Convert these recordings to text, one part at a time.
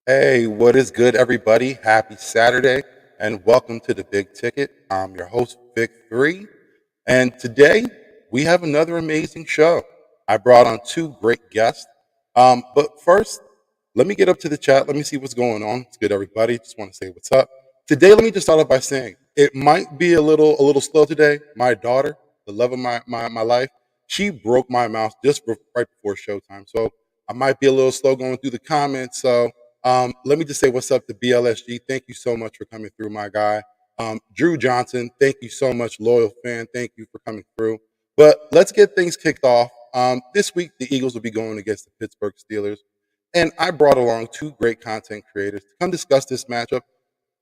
Hey, what is good, everybody? Happy Saturday, and welcome to the Big Ticket. I'm your host, Vick3, and today we have another amazing show. I brought on two great guests. But first, let me get up to the chat. Let me see what's going on. It's good, everybody. Just want to say what's up. Today, let me just start off by saying it might be a little slow today. My daughter, the love of my life, she broke my mouse just right before showtime, so I might be a little slow going through the comments. So let me just say what's up to BLSG. Thank you so much for coming through, my guy. Drew Johnson, thank you so much, loyal fan. Thank you for coming through. But let's get things kicked off. This week, the Eagles will be going against the Pittsburgh Steelers. And I brought along two great content creators to come discuss this matchup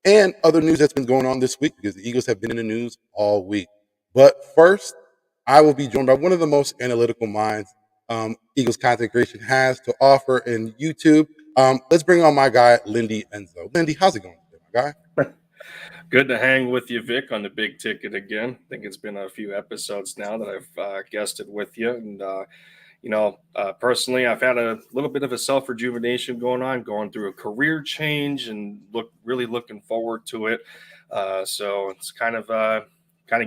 and other news that's been going on this week because the Eagles have been in the news all week. But first, I will be joined by one of the most analytical minds Eagles content creation has to offer in YouTube. Let's bring on my guy, Lindy Endzone. Lindy, how's it going today, my guy? Good to hang with you, Vic, on the big ticket again. I think it's been a few episodes now that I've guested with you. And, personally, I've had a little bit of a self rejuvenation going on, going through a career change and really looking forward to it. So it's kind of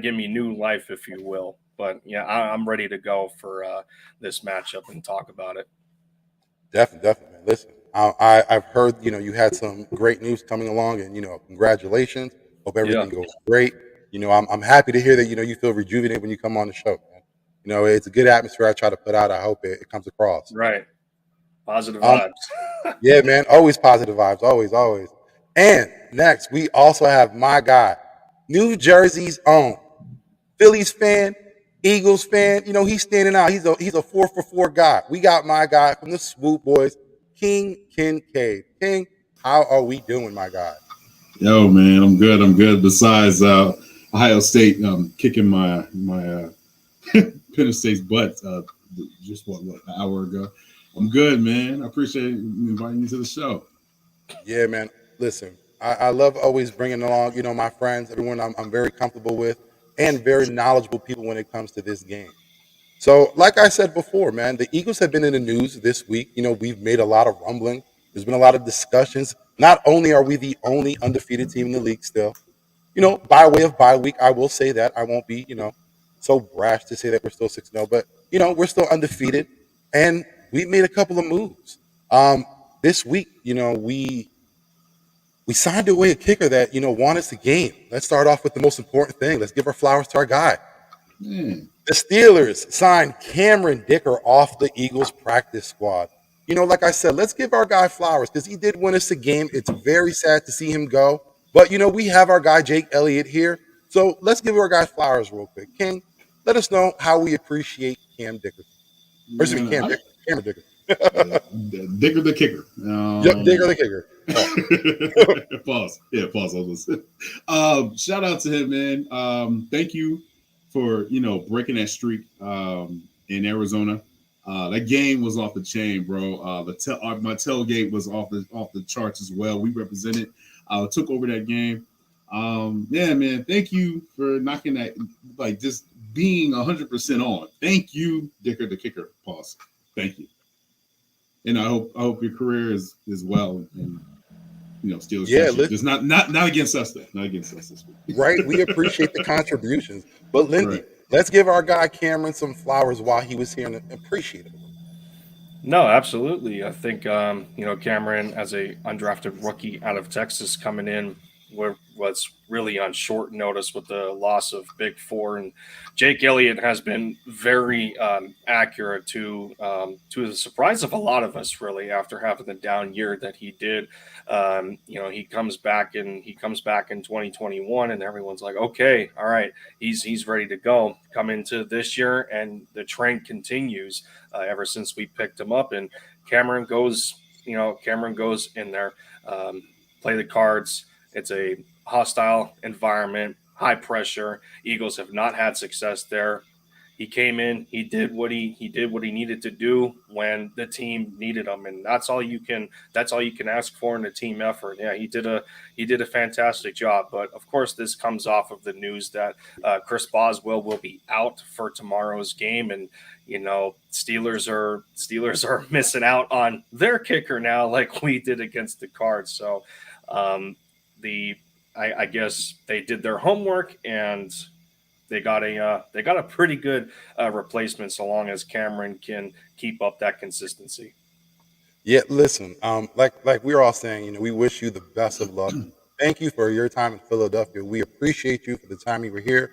giving me new life, if you will. But yeah, I'm ready to go for this matchup and talk about it. Definitely, man. Listen, I've heard you had some great news coming along, and congratulations. Hope Yeah, everything goes great. I'm happy to hear that you feel rejuvenated when you come on the show, man. It's a good atmosphere I try to put out. I hope it comes across. right. Positive Um, vibes. yeah, man. Always positive vibes. Always, always. And next, we also have my guy, New Jersey's own Phillies fan, Eagles fan. He's standing out. He's a 4 for 4 guy. We got my guy from the Swoop Boys, King Kincade. King, how are we doing, my guy? Yo, man, I'm good. I'm good. Besides Ohio State kicking my Penn State's butt just an hour ago. I'm good, man. I appreciate you inviting me to the show. Yeah, man. Listen, I love always bringing along, my friends, everyone I'm very comfortable with, and very knowledgeable people when it comes to this game. So, like I said before, man, the Eagles have been in the news this week. We've made a lot of rumbling. There's been a lot of discussions. Not only are we the only undefeated team in the league still, by way of bye week, I will say that. I won't be, so brash to say that we're still 6-0, but, we're still undefeated. And we made a couple of moves. This week, we signed away a kicker that, won us the game. Let's start off with the most important thing. Let's give our flowers to our guy. Man, The Steelers signed Cameron Dicker off the Eagles practice squad. Like I said, let's give our guy flowers because he did win us the game. It's very sad to see him go. But, we have our guy Jake Elliott here. So let's give our guy flowers real quick. King, let us know how we appreciate Cam Dicker. Or excuse me, man, Cameron Dicker. Dicker the kicker. Yep, Dicker the kicker. Pause. Yeah, pause on this. Shout out to him, man. Thank you for breaking that streak in Arizona. That game was off the chain, bro. My tailgate was off the charts as well. We represented. Took over that game. Yeah, man. Thank you for knocking that, like just being 100% on. Thank you, Dicker the kicker. Pause. Thank you. And I hope your career is well and Steelers Yeah, country. Just not against us though. Not against us this week. right. We appreciate the contributions. But Lindy, Right. let's give our guy Cameron some flowers while he was here and appreciate it. No, absolutely. I think Cameron, as a undrafted rookie out of Texas, coming in was really on short notice with the loss of Big 4, and Jake Elliott has been very accurate to the surprise of a lot of us, really, after having the down year that he did. He comes back in 2021, and everyone's like, okay, all right, he's ready to go. Come into this year, and the trend continues ever since we picked him up. And Cameron goes in there, play the cards. It's a hostile environment, high pressure. Eagles have not had success there. he came in, he did what he needed to do when the team needed him, and that's all you can ask for in a team effort. Yeah, he did a fantastic job. But of course, this comes off of the news that Chris Boswell will be out for tomorrow's game, and Steelers are missing out on their kicker now, like we did against the Cards. So I guess they did their homework and they got a pretty good replacement, so long as Cameron can keep up that consistency. Yeah, listen, like we were all saying, we wish you the best of luck. Thank you for your time in Philadelphia. We appreciate you for the time you were here.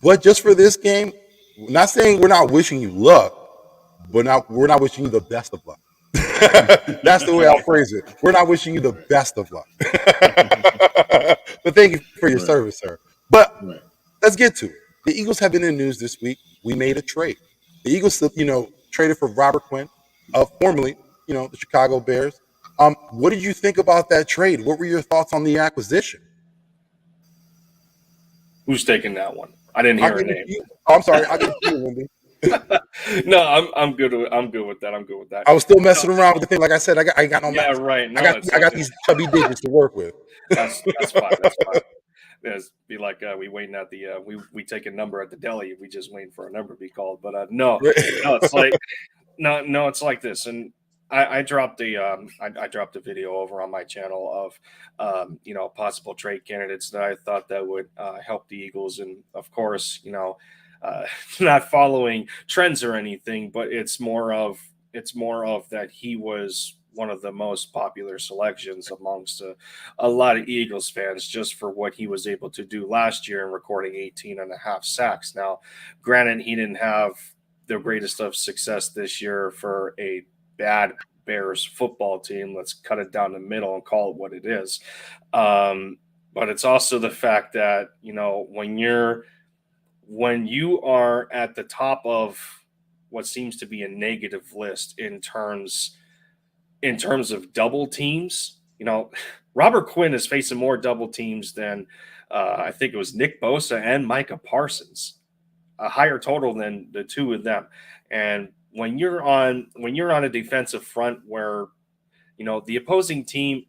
But just for this game, not saying we're not wishing you luck, but we're not wishing you the best of luck. That's the way I'll phrase it. We're not wishing you the best of luck. But thank you for your service, sir. But let's get to it. The Eagles have been in the news this week. We made a trade. The Eagles, traded for Robert Quinn, formerly, the Chicago Bears. What did you think about that trade? What were your thoughts on the acquisition? Who's taking that one? I didn't hear a name. I'm sorry. I'll give you, Lindy. No, I'm good with that. I was still messing around with the thing. Like I said, I got no. Yeah, right. No, I got these chubby digits to work with. That's fine. That's fine. It'd be like we waiting at the we take a number at the deli. We just waiting for a number to be called. But no, it's like no, it's like this. And I dropped I dropped a video over on my channel of possible trade candidates that I thought that would help the Eagles. And of course, not following trends or anything, but it's more of that he was one of the most popular selections amongst a lot of Eagles fans, just for what he was able to do last year in recording 18 and a half sacks. Now, granted, he didn't have the greatest of success this year for a bad Bears football team. Let's cut it down the middle and call it what it is. But it's also the fact that, when you are at the top of what seems to be a negative list in terms of double teams, Robert Quinn is facing more double teams than I think it was Nick Bosa and Micah Parsons, a higher total than the two of them. And when you're on a defensive front where the opposing team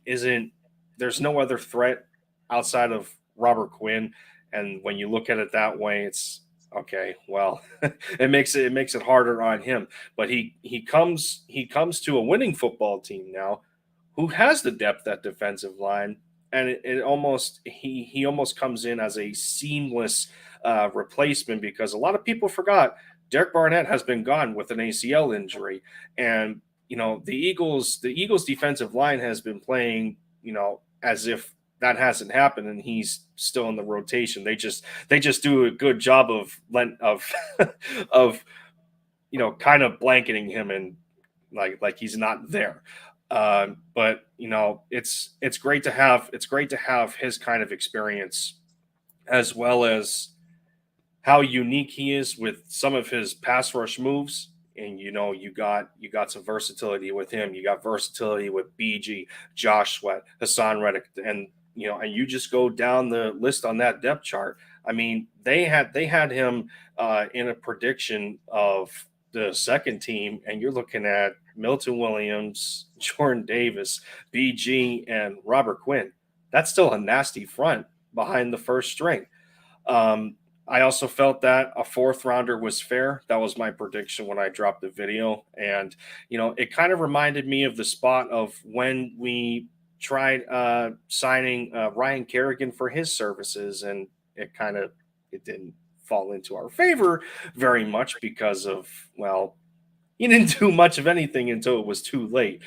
there's no other threat outside of Robert Quinn, and when you look at it that way, it's okay. Well, it makes it harder on him. But he comes to a winning football team now, who has the depth at defensive line, and it almost he almost comes in as a seamless replacement, because a lot of people forgot Derek Barnett has been gone with an ACL injury, and the Eagles defensive line has been playing as if that hasn't happened, and he's still in the rotation. They just do a good job of kind of blanketing him and like he's not there. But it's great to have his kind of experience, as well as how unique he is with some of his pass rush moves. And you got some versatility with him. You got versatility with BG, Josh Sweat, Hassan Reddick, and you just go down the list on that depth chart. I mean, they had him in a prediction of the second team, and you're looking at Milton Williams, Jordan Davis, BG, and Robert Quinn. That's still a nasty front behind the first string. I also felt that a fourth rounder was fair. That was my prediction when I dropped the video. And, it kind of reminded me of the spot of when we tried signing Ryan Kerrigan for his services, and it didn't fall into our favor very much because of, he didn't do much of anything until it was too late.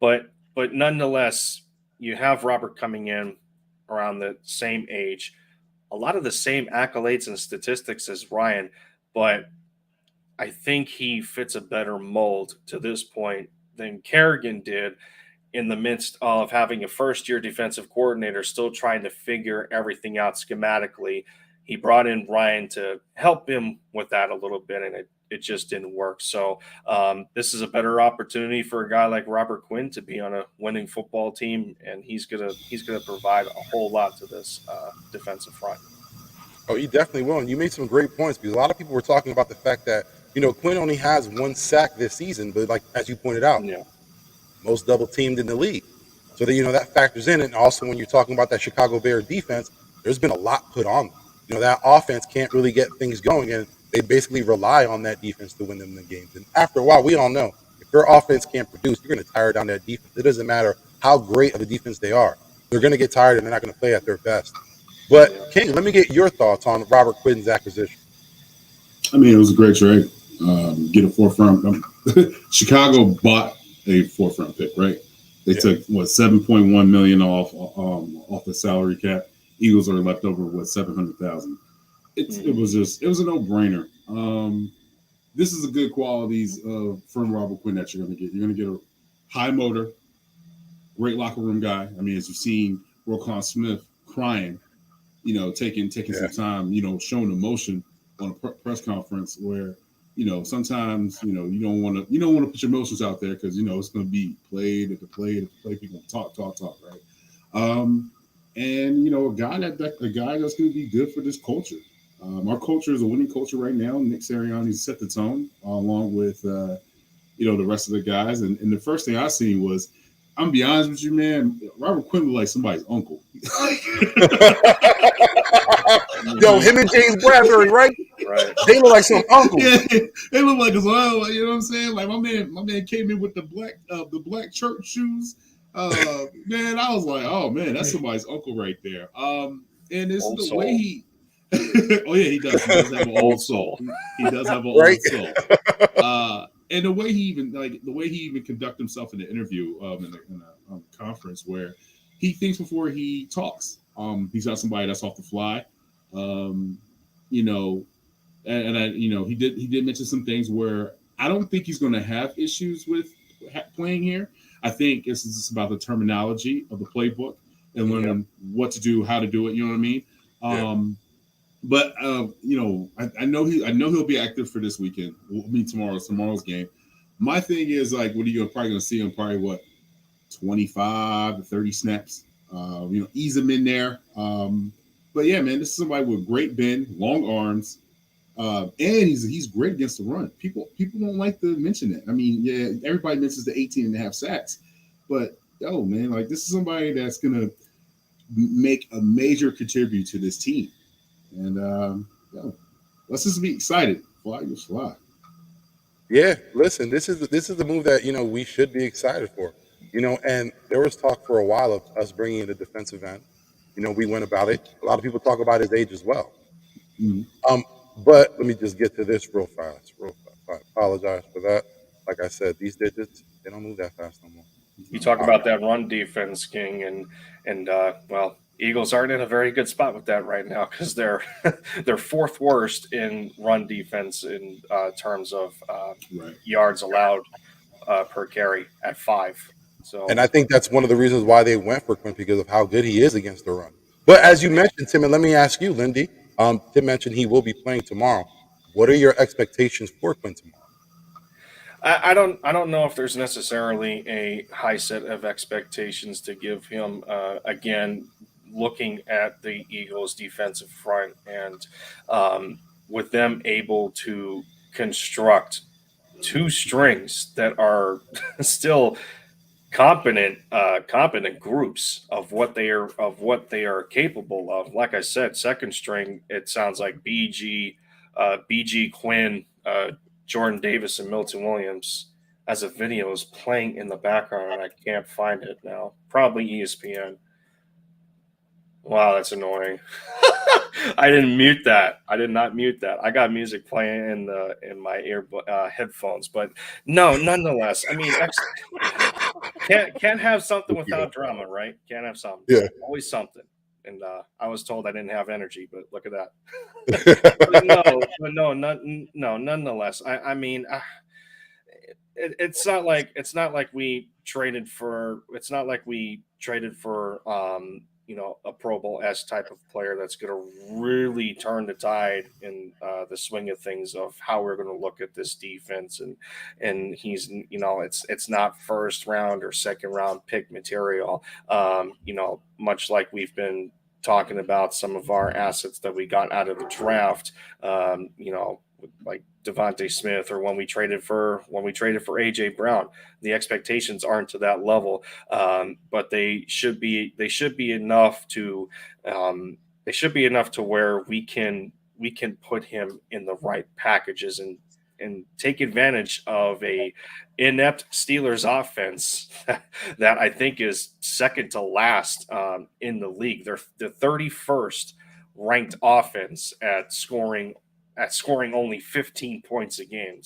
But nonetheless, you have Robert coming in around the same age, a lot of the same accolades and statistics as Ryan, but I think he fits a better mold to this point than Kerrigan did, in the midst of having a first-year defensive coordinator still trying to figure everything out schematically. He brought in Ryan to help him with that a little bit, and it just didn't work. So this is a better opportunity for a guy like Robert Quinn to be on a winning football team, and he's gonna provide a whole lot to this defensive front. Oh, he definitely will. And you made some great points because a lot of people were talking about the fact that, Quinn only has 1 sack this season, but like as you pointed out, Yeah. most double teamed in the league. So that that factors in. And also when you're talking about that Chicago Bear defense, there's been a lot put on them. That offense can't really get things going, and they basically rely on that defense to win them the games. And after a while, we all know if your offense can't produce, you're going to tire down that defense. It doesn't matter how great of a defense they are; they're going to get tired and they're not going to play at their best. But Yeah. King, let me get your thoughts on Robert Quinn's acquisition. I mean, it was a great trade. Get a 4th round. Chicago bought a 4th round pick, right? They took $7.1 million off the salary cap. Eagles are left over with $700,000. It was a no brainer. This is a good qualities from Robert Quinn that you're going to get. You're going to get a high motor, great locker room guy. I mean, as you've seen, Roquan Smith crying, taking some time, showing emotion on a press conference where, sometimes, you don't want to put your emotions out there because, it's going to be played at the play, people talk, right? And, a guy that's going to be good for this culture. Our culture is a winning culture right now. Nick Sirianni set the tone along with, the rest of the guys. And the first thing I seen was, I'm gonna be honest with you, man. Robert Quinn looked like somebody's uncle. Yo, him and James Bradbury, right? Right. They look like some uncles. Yeah, they look like his uncle. You know what I'm saying? Like my man came in with the black church shoes. Man, I was like, oh man, that's somebody's uncle right there. And it's Old the soul. way he. Oh yeah, he does. He does have an old soul. He does have an Right? old soul. And the way he even conduct himself in the interview in a conference where he thinks before he talks. He's not somebody that's off the fly. And he did mention some things where I don't think he's going to have issues with playing here. I think it's just about the terminology of the playbook and learning what to do, how to do it. You know what I mean? But I know he'll be active for this weekend. I mean tomorrow's game. My thing is like, what are you probably going to see him? Probably 25 to 30 snaps. Ease him in there. But yeah, man, this is somebody with great bend, long arms, and he's great against the run. People don't like to mention it. I mean, yeah, everybody mentions the 18.5 sacks, but man, like this is somebody that's going to make a major contribute to this team. And let's just be excited. Fly, just fly. Yeah, listen, this is the move that we should be excited for. And there was talk for a while of us bringing in a defensive end. We went about it. A lot of people talk about his age as well. Mm-hmm. But let me just get to this real fast. I apologize for that. Like I said, these digits, they don't move that fast no more. You talk about that run defense, King, and Eagles aren't in a very good spot with that right now because they're 4th worst in run defense in terms of yards allowed per carry at 5. So, and I think that's one of the reasons why they went for Quinn because of how good he is against the run. But as you mentioned, Tim, and let me ask you, Lindy. Tim mentioned he will be playing tomorrow. What are your expectations for Quinn tomorrow? I don't know if there's necessarily a high set of expectations to give him. Again, looking at the Eagles' defensive front and with them able to construct 2 strings that are still competent groups of what they are capable of. Like I said, second string, it sounds like BG Quinn, Jordan Davis, and Milton Williams as a video is playing in the background, and I can't find it now. Probably ESPN. Wow, that's annoying. I didn't mute that. I did not mute that. I got music playing in my headphones, but no, nonetheless. I mean, can't have something without drama, right? Can't have something. Yeah. Always something. And I was told I didn't have energy, but look at that. Nonetheless. I mean, it's not like we traded for a Pro Bowl-esque type of player that's going to really turn the tide in the swing of things of how we're going to look at this defense. And he's, it's not first round or second round pick material, much like we've been talking about some of our assets that we got out of the draft, like Devontae Smith, or when we traded for AJ Brown. The expectations aren't to that level, but they should be enough to where we can put him in the right packages and take advantage of a inept Steelers offense that I think is second to last in the league. They're the 31st ranked offense at scoring only 15 points a game.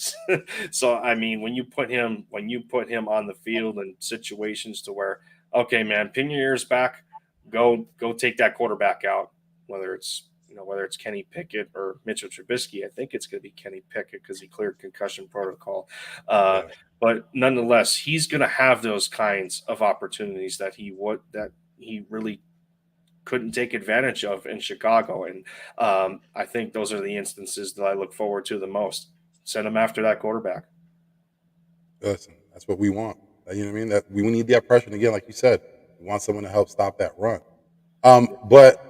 So I mean, when you put him on the field in situations to where, okay, man, pin your ears back, go take that quarterback out, whether it's Kenny Pickett or Mitchell Trubisky. I think it's going to be Kenny Pickett because he cleared concussion protocol. But nonetheless, he's going to have those kinds of opportunities that he really couldn't take advantage of in Chicago. And I think those are the instances that I look forward to the most. Send him after that quarterback. Listen, that's what we want. You know what I mean? That we need that pressure. And again, like you said, we want someone to help stop that run. But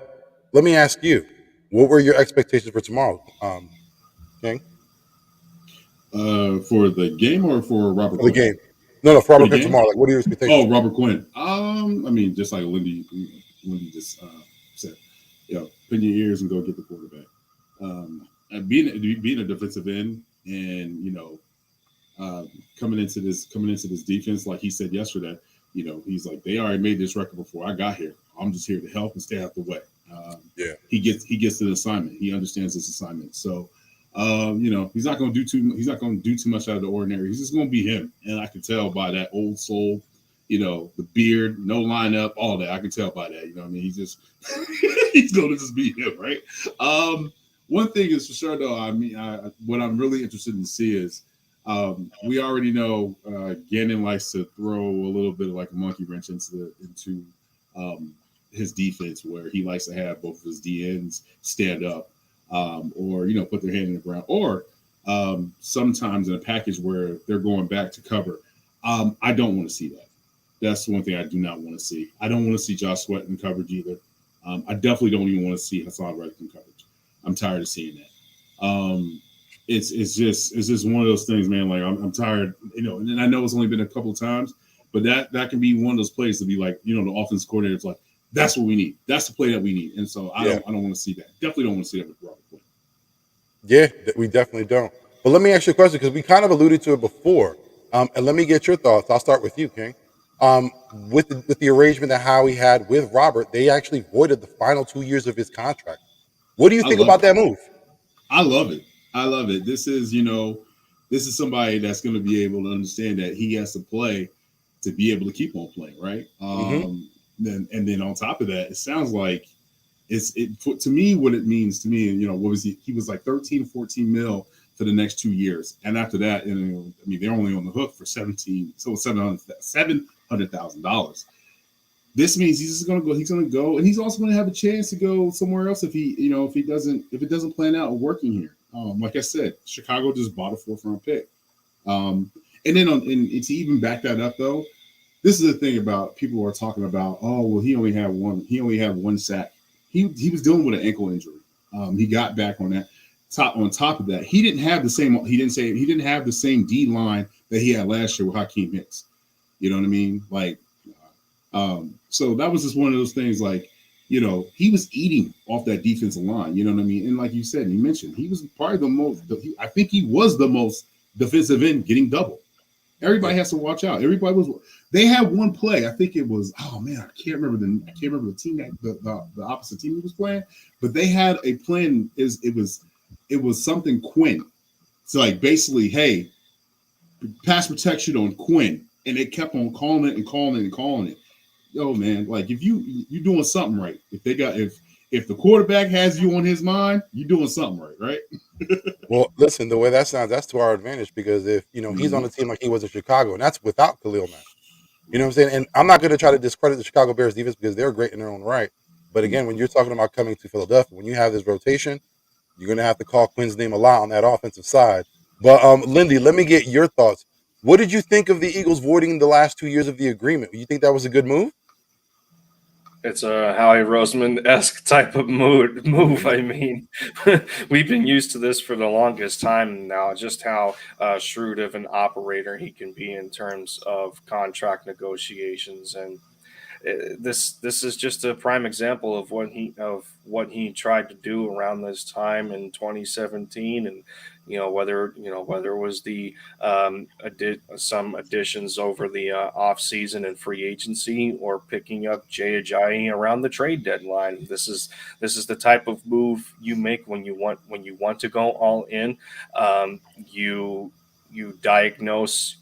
let me ask you, what were your expectations for tomorrow, King? For the game or for Robert For the Quinn? game. No, for Robert Quinn tomorrow. Like, what are your expectations? Oh, Robert Quinn. I mean, just like Lindy just said, pin your ears and go get the quarterback. And being a defensive end, and coming into this defense, like he said yesterday, he's like, they already made this record before I got here. I'm just here to help and stay out the way. He gets to the assignment. He understands this assignment. So, he's not going to do too much out of the ordinary. He's just going to be him. And I can tell by that old soul, the beard, no lineup, all that. I can tell by that. You know what I mean? He's going to just be him, right? One thing is for sure, though. I mean, what I'm really interested in to see is we already know Gannon likes to throw a little bit of like a monkey wrench into his defense, where he likes to have both of his DNs stand up, or put their hand in the ground, or sometimes in a package where they're going back to cover. I don't want to see that. That's one thing I do not want to see. I don't want to see Josh Sweat in coverage either. I definitely don't even want to see Hassan Reddick in coverage. I'm tired of seeing that. It's just one of those things, man. Like I'm tired, and I know it's only been a couple of times, but that can be one of those plays to be like, the offense coordinator's like, that's what we need. That's the play that we need. And so I don't want to see that. Definitely don't want to see that with Robert Quinn. Yeah, we definitely don't. But let me ask you a question, because we kind of alluded to it before. And let me get your thoughts. I'll start with you, King. With the arrangement that Howie had with Robert, they actually voided the final 2 years of his contract. What do you think about that move? I love it. This is somebody that's going to be able to understand that he has to play to be able to keep on playing, right? Then on top of that, it sounds like to me, what it means to me, what was he was like 13, 14 mil for the next 2 years. And after that, they're only on the hook for $700,000. This means he's going to go, and he's also going to have a chance to go somewhere else if it doesn't plan out working here. Like I said, Chicago just bought a 4th round pick. And then to even back that up though, this is the thing about people who are talking about, oh, well, he only had one sack. He was dealing with an ankle injury. He got back on that. On top of that, he didn't have the same D line that he had last year with Hakeem Hicks. You know what I mean? Like, so that was just one of those things. Like, he was eating off that defensive line. You know what I mean? And like you said, you mentioned, he was probably the most. I think he was the most defensive end getting double. Everybody has to watch out. They had one play. I think it was. Oh man, I can't remember the team that the opposite team he was playing. But they had a plan. It was something Quinn. So like basically, hey, pass protection on Quinn, and they kept on calling it. Yo, man, like if you're doing something right. If the quarterback has you on his mind, you're doing something right? Well, listen, the way that sounds, that's to our advantage, because if he's on the team like he was in Chicago, and that's without Khalil Mack. You know what I'm saying? And I'm not going to try to discredit the Chicago Bears defense, because they're great in their own right. But again, when you're talking about coming to Philadelphia, when you have this rotation, you're going to have to call Quinn's name a lot on that offensive side. But Lindy, let me get your thoughts. What did you think of the Eagles voiding the last 2 years of the agreement? You think that was a good move? It's a Howie Roseman-esque type of move. I mean, we've been used to this for the longest time now, just how shrewd of an operator he can be in terms of contract negotiations. And this is just a prime example of what he tried to do around this time in 2017, and whether it was the some additions over the off season and free agency, or picking up Jay Ajayi around the trade deadline. This is the type of move you make when you want to go all in. You diagnose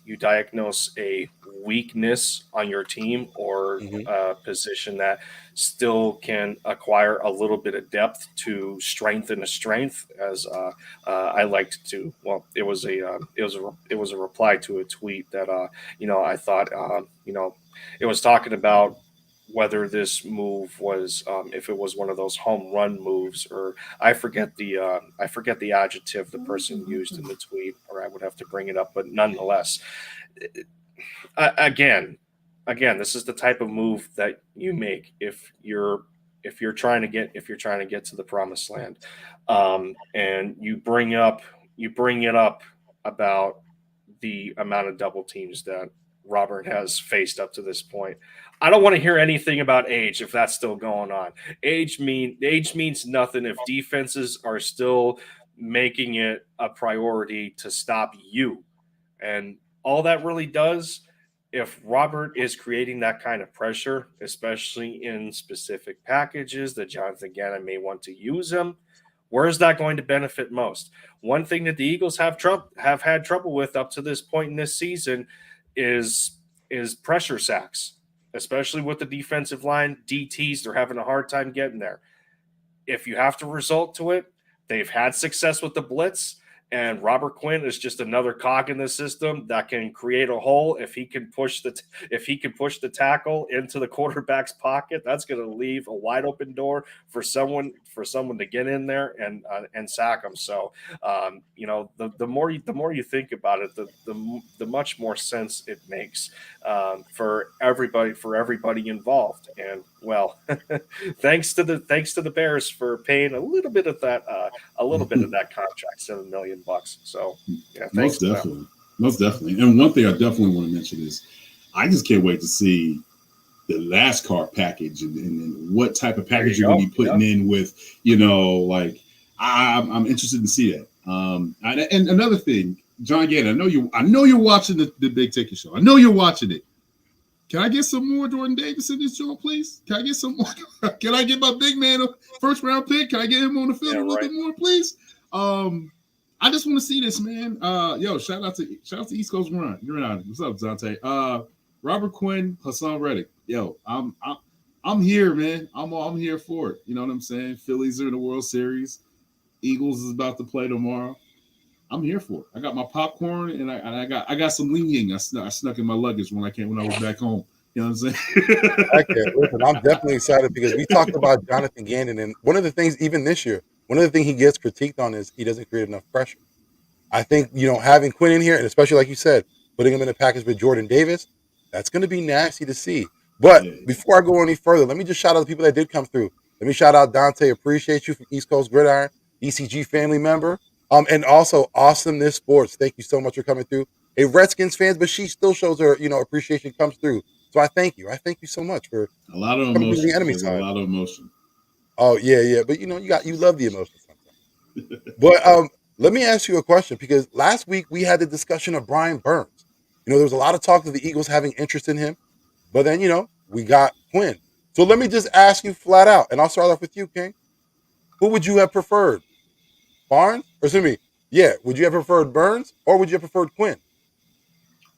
a weakness on your team, or a position that still can acquire a little bit of depth to strengthen a strength, as I liked to. Well, it was a reply to a tweet that I thought it was talking about whether this move was if it was one of those home run moves, or I forget the adjective the person used in the tweet, or I would have to bring it up, but nonetheless, again, this is the type of move that you make if you're trying to get to the promised land, and you bring it up about the amount of double teams that Robert has faced up to this point. I don't want to hear anything about age if that's still going on. Age means nothing if defenses are still making it a priority to stop you. And all that really does, if Robert is creating that kind of pressure, especially in specific packages that Jonathan Gannon may want to use him, where is that going to benefit most? One thing that the Eagles have had trouble with up to this point in this season is pressure sacks, especially with the defensive line. DTs, they're having a hard time getting there. If you have to resort to it, they've had success with the blitz, and Robert Quinn is just another cog in the system that can create a hole. If he can push the tackle into the quarterback's pocket, that's going to leave a wide open door for someone to get in there and sack him. So the more you think about it, the much more sense it makes for everybody involved. And well, thanks to the Bears for paying a little bit of that contract, $7 million. So yeah, most definitely. And one thing I definitely want to mention is I just can't wait to see the last car package and what type of package you're going to be putting in with, I'm interested to see that. And another thing, John Gannon, I know you're watching the Big Ticket Show. I know you're watching it. Can I get some more Jordan Davis in this joint, please? Can I get some more? Can I get my big man a first round pick? Can I get him on the field a little bit more, please? I just want to see this, man. Shout out to East Coast Run. You're on. What's up, Dante? Robert Quinn, Hassan Reddick. Yo, I'm here, man. I'm here for it. You know what I'm saying? Phillies are in the World Series. Eagles is about to play tomorrow. I'm here for it. I got my popcorn and I got some Ling Ying. I snuck in my luggage when I was back home. You know what I'm saying? Listen, I'm definitely excited because we talked about Jonathan Gannon, and one of the things, even this year, one of the things he gets critiqued on is he doesn't create enough pressure. I think, having Quinn in here, and especially like you said, putting him in a package with Jordan Davis, that's going to be nasty to see. But before I go any further, let me just shout out the people that did come through. Let me shout out Dante. Appreciate you from East Coast Gridiron, ECG family member. And also Awesomeness Sports. Thank you so much for coming through. A Redskins fan, but she still shows her, appreciation comes through. So I thank you. I thank you so much for a lot of emotion. The enemy side. A lot of emotion. Oh yeah. But you love the emotion sometimes. But let me ask you a question, because last week we had the discussion of Brian Burns. There was a lot of talk of the Eagles having interest in him, but then we got Quinn. So let me just ask you flat out, and I'll start off with you, King. Who would you have preferred? Barnes? Or excuse me. Yeah, would you have preferred Burns or would you have preferred Quinn?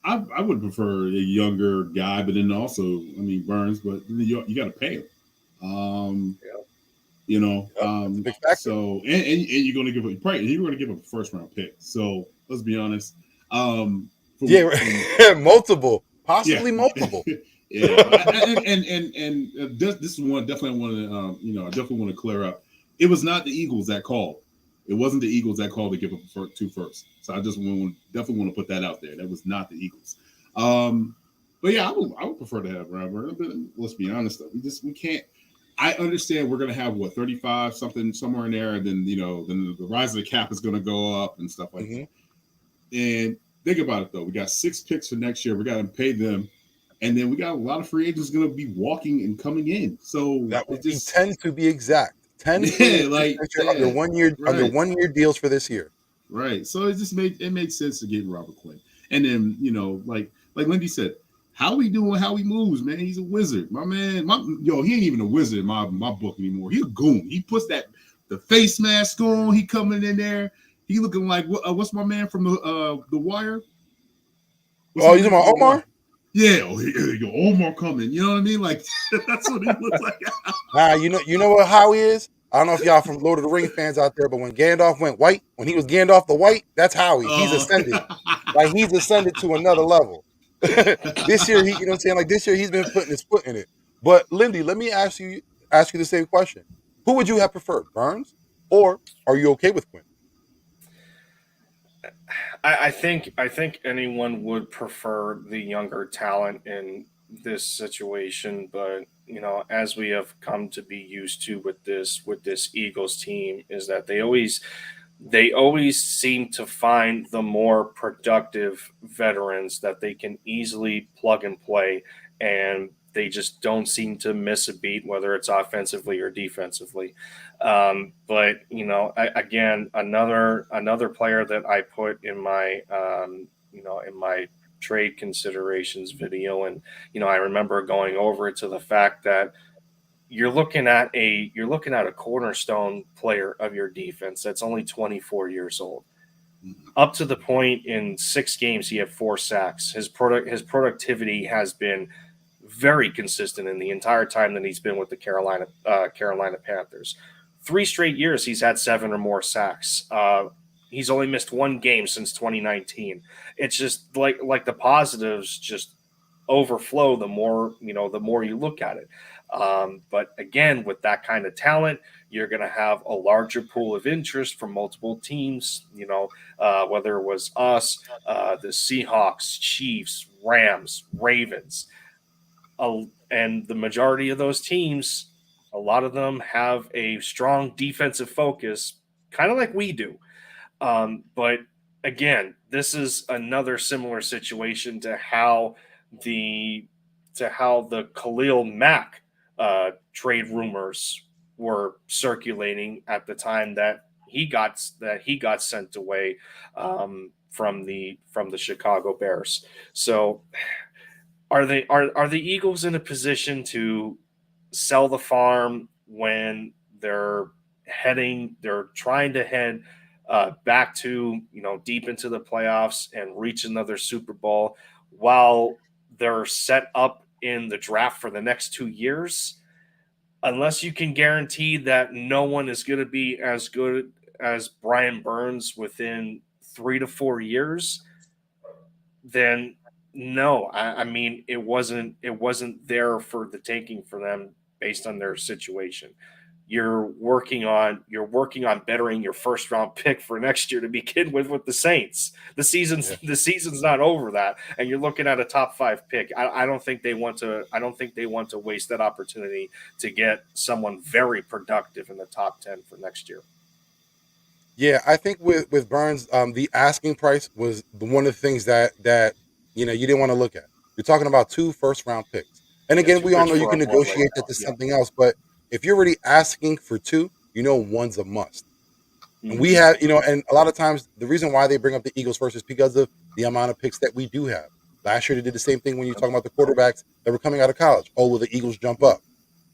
I would prefer a younger guy, but then also, Burns, but you got to pay him. So and you're going to give him a first round pick. So let's be honest. Multiple, possibly multiple. and this is one definitely I definitely want to clear up. It was not the Eagles that called. It wasn't the Eagles that called to give up 2 firsts. So I just definitely want to put that out there. That was not the Eagles. But yeah, I would prefer to have Robert. But let's be honest though, we can't. I understand we're gonna have 35 something somewhere in there, and then then the rise of the cap is gonna go up and stuff like Mm-hmm. that. And think about it though, we got 6 picks for next year. We got to pay them, and then we got a lot of free agents gonna be walking and coming in. So That it would be just 10 to be exact. 10 free yeah, agents like next year under yeah, 1 year under right. 1 year deals for this year. Right. So it just made sense to get Robert Quinn. And then, like Lindy said, how he doing, how he moves, man. He's a wizard. My man, he ain't even a wizard in my book anymore. He's a goon. He puts the face mask on, he coming in there. He looking like what's my man from the Wire? Oh, you talking about Omar? Yeah, Omar coming. You know what I mean? Like that's what he looks like. You know what Howie is? I don't know if y'all from Lord of the Rings fans out there, but when Gandalf went white, when he was Gandalf the White, that's Howie. He's ascended. Like he's ascended to another level. This year, you know what I'm saying? Like this year, he's been putting his foot in it. But Lindy, let me ask you the same question. Who would you have preferred, Burns, or are you okay with Quinn? I think anyone would prefer the younger talent in this situation, but as we have come to be used to with this Eagles team, is that they always seem to find the more productive veterans that they can easily plug and play, and they just don't seem to miss a beat, whether it's offensively or defensively. But again, another player that I put in my in my trade considerations video, and I remember going over it to the fact that you're looking at a cornerstone player of your defense that's only 24 years old. Up to the point in 6 games, he had 4 sacks. His productivity has been very consistent in the entire time that he's been with the Carolina Panthers. 3 straight years, he's had 7 or more sacks. He's only missed 1 game since 2019. It's just like the positives just overflow the more you look at it. But again, with that kind of talent, you're going to have a larger pool of interest from multiple teams, whether it was us, the Seahawks, Chiefs, Rams, Ravens. And the majority of those teams, a lot of them have a strong defensive focus, kind of like we do. But again, this is another similar situation to how the Khalil Mack trade rumors were circulating at the time that he got sent away from the Chicago Bears. So are the Eagles in a position to sell the farm when they're trying to head back to deep into the playoffs and reach another Super Bowl while they're set up in the draft for the next 2 years? Unless you can guarantee that no one is going to be as good as Brian Burns within 3 to 4 years, then no. I mean, it wasn't there for the taking for them based on their situation. You're working on bettering your first round pick for next year to begin with the Saints. The season's not over that, and you're looking at a top 5 pick. I don't think they want to waste that opportunity to get someone very productive in the top 10 for next year. Yeah, I think with Burns, the asking price was one of the things that you didn't want to look at. You're talking about 2 first-round picks, and again, we all know you can negotiate that to something else. But if you're already asking for 2, one's a must. Mm-hmm. And we have, and a lot of times the reason why they bring up the Eagles first is because of the amount of picks that we do have. Last year they did the same thing when you're talking about the quarterbacks that were coming out of college. Oh, will the Eagles jump up?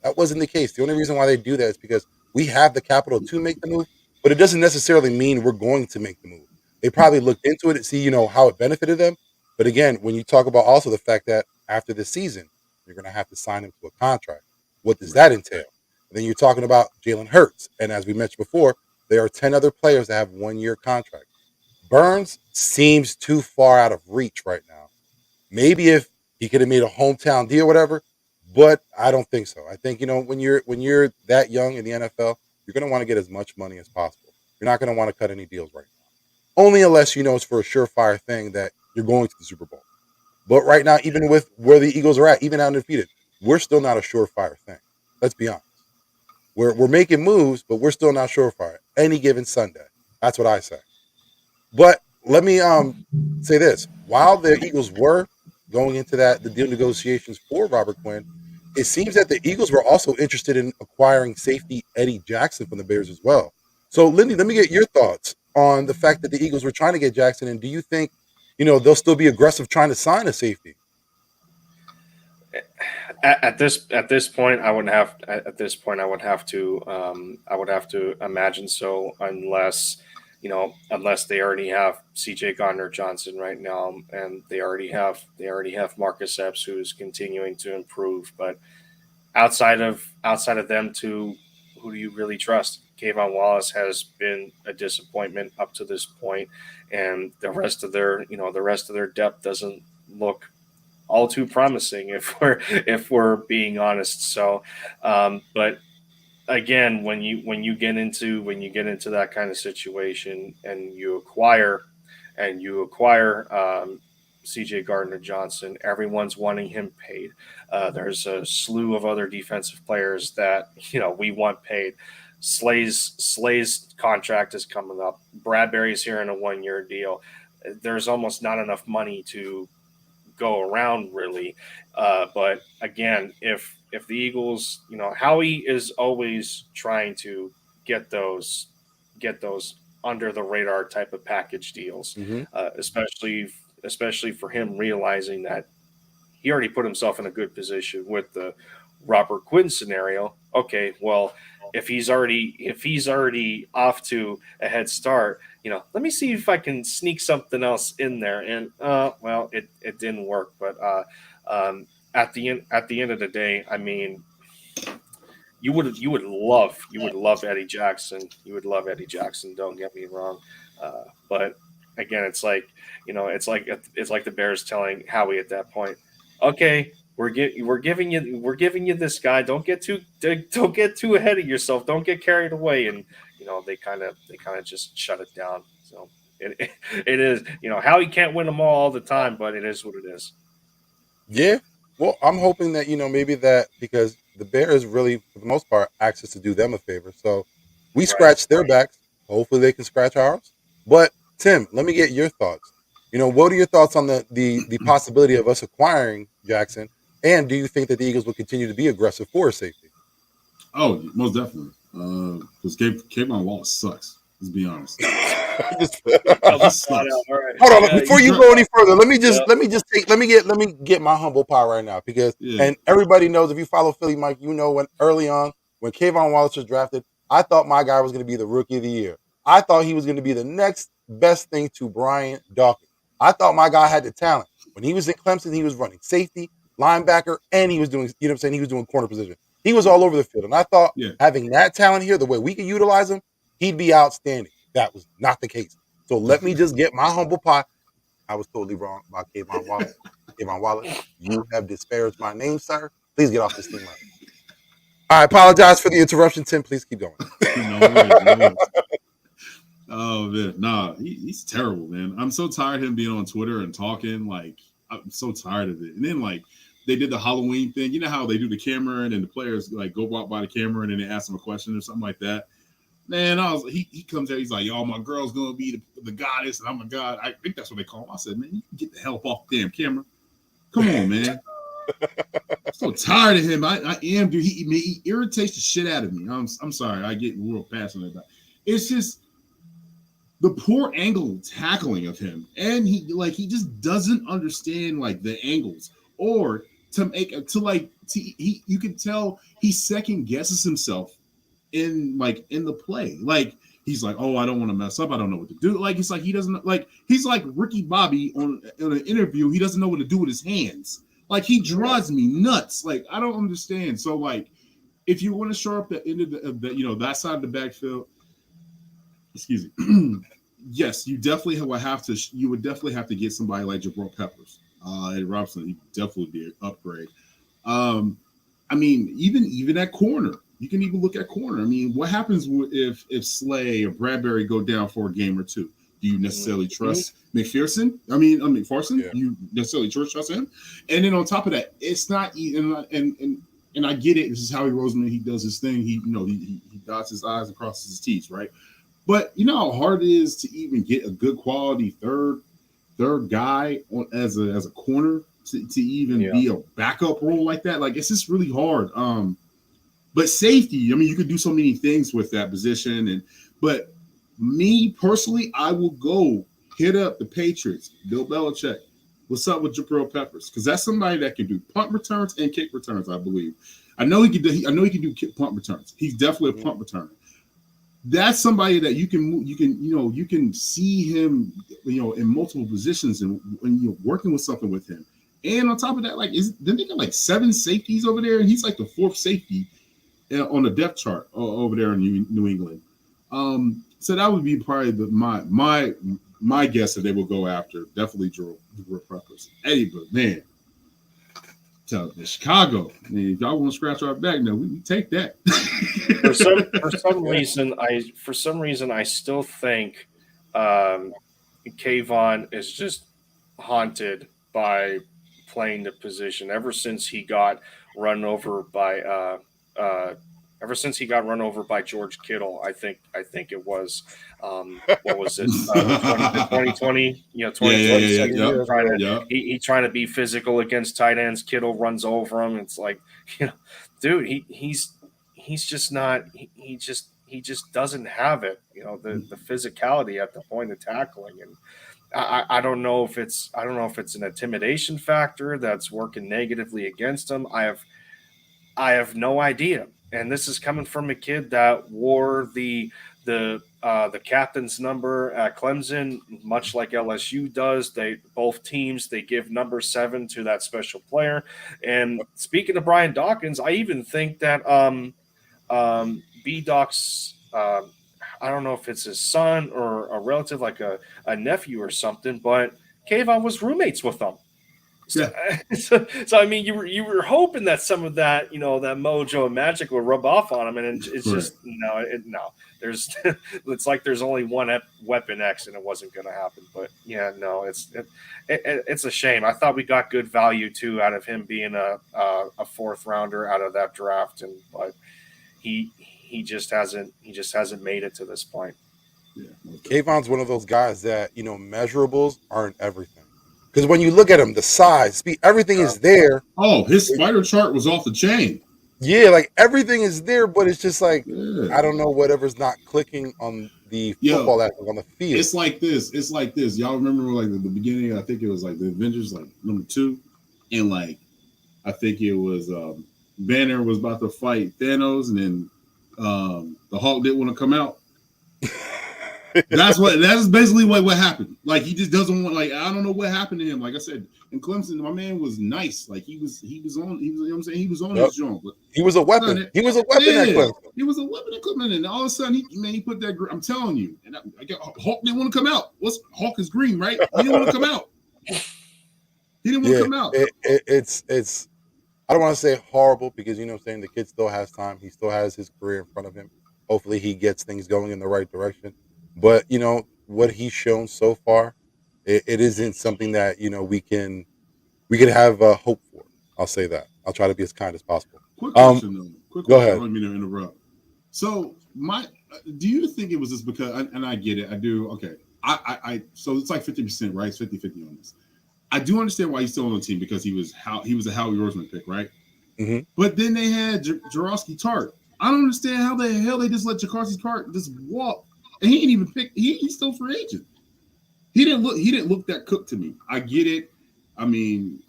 That wasn't the case. The only reason why they do that is because we have the capital to make the move. But it doesn't necessarily mean we're going to make the move. They probably looked into it and see, how it benefited them. But again, when you talk about also the fact that after this season, you're going to have to sign him to a contract. What does that entail? And then you're talking about Jalen Hurts. And as we mentioned before, there are 10 other players that have 1-year contracts. Burns seems too far out of reach right now. Maybe if he could have made a hometown deal or whatever, but I don't think so. I think, when you're that young in the NFL, you're going to want to get as much money as possible. You're not going to want to cut any deals right now. Only unless it's for a surefire thing that you're going to the Super Bowl. But right now, even with where the Eagles are at, even undefeated, we're still not a surefire thing. Let's be honest. We're making moves, but we're still not surefire. Any given Sunday. That's what I say. But let me say this: while the Eagles were going into the deal negotiations for Robert Quinn, it seems that the Eagles were also interested in acquiring safety Eddie Jackson from the Bears as well. So, Lindy, let me get your thoughts on the fact that the Eagles were trying to get Jackson, and do you think, they'll still be aggressive trying to sign a safety? At this point, I would have to imagine so, unless they already have C.J. Gardner-Johnson right now, and they already have Marcus Epps, who's continuing to improve. But outside of them two, who do you really trust? Kayvon Wallace has been a disappointment up to this point, and the rest of their depth doesn't look all too promising if we're being honest. So, but again, when you get into that kind of situation and you acquire CJ Gardner-Johnson, everyone's wanting him paid. There's a slew of other defensive players that we want paid. Slay's contract is coming up. Bradbury's here in a 1-year deal. There's almost not enough money to go around, really. But again, if the Eagles, Howie is always trying to get those under the radar type of package deals, especially for him realizing that he already put himself in a good position with the Robert Quinn scenario. Okay, well, if he's already off to a head start, let me see if I can sneak something else in there. And well, it didn't work. But at the end of the day, I mean, you would love Eddie Jackson. You would love Eddie Jackson. Don't get me wrong. But again, it's like the Bears telling Howie at that point, okay, we're giving you this guy. Don't get too ahead of yourself. Don't get carried away. And they kind of just shut it down. So it is, Howie can't win them all the time, but it is what it is. Yeah. Well, I'm hoping that maybe that, because the Bears really, for the most part, asked us to do them a favor. So we scratched their backs. Hopefully they can scratch ours. But Tim, let me get your thoughts. What are your thoughts on the possibility of us acquiring Jackson? And do you think that the Eagles will continue to be aggressive for safety? Oh, most definitely. Because Kayvon Wallace sucks. Let's be honest. Hold on, before you go any further, let me get my humble pie right now, because and everybody knows, if you follow Philly Mike, when early on when Kayvon Wallace was drafted, I thought my guy was going to be the rookie of the year. I thought he was going to be the next best thing to Brian Dawkins. I thought my guy had the talent. When he was in Clemson, he was running safety, linebacker, and he was doing, he was doing corner position. He was all over the field. And I thought having that talent here, the way we could utilize him, he'd be outstanding. That was not the case. So let me just get my humble pie. I was totally wrong about Kayvon Wallace. Kayvon Wallace, you have disparaged my name, sir. Please get off this team right now. I apologize for the interruption, Tim. Please keep going. No worries. Oh man, nah, he's terrible, man. I'm so tired of him being on Twitter and talking. Like, I'm so tired of it. And then they did the Halloween thing. You know how they do the camera and then the players go walk by the camera and then they ask him a question or something like that. Man, he comes there. He's like, "Yo, my girl's gonna be the goddess, and I'm a god." I think that's what they call him. I said, "Man, you can get the hell off the damn camera. Come on, man." I'm so tired of him. I am, dude. He irritates the shit out of me. I'm sorry. I get real passionate about it. It's just the poor angle tackling of him, and he just doesn't understand the angles, or you can tell he second guesses himself in the play. He's like, "Oh, I don't want to mess up. I don't know what to do." It's like he doesn't he's like Ricky Bobby on an interview. He doesn't know what to do with his hands. He drives me nuts. I don't understand. So if you want to shore up the end of that side of the backfield, excuse me. Yes, you would definitely have to get somebody like Jabril Peppers. Eddie Robinson, he definitely be an upgrade. I mean, even at corner, you can even look at corner. I mean, what happens if Slay or Bradbury go down for a game or two? Do you necessarily trust McPherson? McPherson? Yeah. You necessarily trust him? And then on top of that, it's not and I get it. This is Howie Roseman. He does his thing. He dots his I's and crosses his T's, right? But you know how hard it is to even get a good quality third guy as a corner to even be a backup role like that. Like, it's just really hard. But safety, I mean, you could do so many things with that position. But me personally, I will go hit up the Patriots, Bill Belichick. What's up with Jabril Peppers? Because that's somebody that can do punt returns and kick returns, I believe. I know he can do punt returns. He's definitely a punt returner. That's somebody that you can see him, in multiple positions and when you're working with something with him. And on top of that, then they got like 7 safeties over there, and he's like the 4th safety on the depth chart over there in New England. So that would be probably my guess that they will go after. Definitely Jabril Peppers. Eddie, but man, tell the Chicago, man, if y'all want to scratch our back, no, we take that. For some reason, I still think Kayvon is just haunted by playing the position ever since he got run over by George Kittle. I think it was what was it, 2020? 2020. He trying to be physical against tight ends. Kittle runs over him. It's like, dude, he's just not. He just doesn't have it. The physicality at the point of tackling, and I don't know if it's an intimidation factor that's working negatively against him. I have no idea. And this is coming from a kid that wore the captain's number at Clemson, much like LSU does. Both teams give number 7 to that special player. And speaking of Brian Dawkins, I even think that B-Doc's I don't know if it's his son or a relative, like a nephew or something, but Kayvon was roommates with them. So I mean, you were hoping that some of that, that mojo and magic would rub off on him, and it's just no. There's it's like there's only one weapon X, and it wasn't going to happen. But yeah, no, it's a shame. I thought we got good value too out of him being a 4th rounder out of that draft, but he just hasn't made it to this point. Yeah, Kayvon's one of those guys that measurables aren't everything. Because when you look at him, the size, speed, everything is there. Oh, his spider chart was off the chain. Yeah, like everything is there, but it's just like, I don't know, whatever's not clicking on the football aspect on the field. It's like this. Y'all remember like the beginning? I think it was like the Avengers, like number 2, and like I think it was Banner was about to fight Thanos, and then the Hulk didn't want to come out. That's basically what happened. Like, he just doesn't want, like, I don't know what happened to him. Like I said, in Clemson, my man was nice. Like, he was on his joint. But he was a weapon. He was a weapon at Clemson. He was a weapon at Clemson, and all of a sudden he put that. I'm telling you, and Hulk didn't want to come out. Hulk is green, right? He didn't want to come out. He didn't want to come out. It's I don't want to say horrible, because the kid still has time. He still has his career in front of him. Hopefully he gets things going in the right direction. But what he's shown so far, it isn't something that we can have hope for. I'll say that. I'll try to be as kind as possible. Quick question, though. Go ahead. I don't mean to interrupt. So do you think it was just because? And I get it. I do. Okay. So it's like 50%, right? It's 50-50 on this. I do understand why he's still on the team, because he was a Howie Roseman pick, right? Mm-hmm. But then they had Jaworski Tart. I don't understand how the hell they just let Jaworski Tart just walk. And he ain't even picked. He's still free agent. He didn't look that cooked to me. I get it. I mean,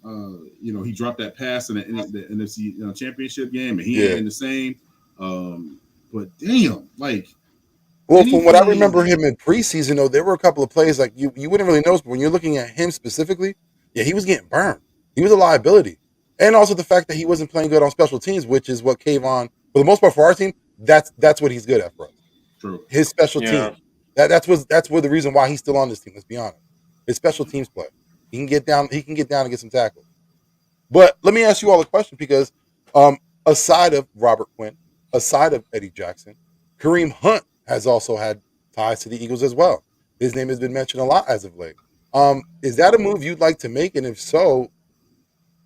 he dropped that pass in the NFC championship game, and he ain't the same. But damn, like. Well, from what I remember him in preseason, though, there were a couple of plays like you wouldn't really notice, but when you're looking at him specifically, he was getting burned. He was a liability, and also the fact that he wasn't playing good on special teams, which is what Kayvon, for the most part, for our team, that's what he's good at for us. True. His special team. That's what the reason why he's still on this team. Let's be honest. His special teams play. He can get down and get some tackles. But let me ask you all a question, because aside of Robert Quinn, aside of Eddie Jackson, Kareem Hunt has also had ties to the Eagles as well. His name has been mentioned a lot as of late. Is that a move you'd like to make? And if so,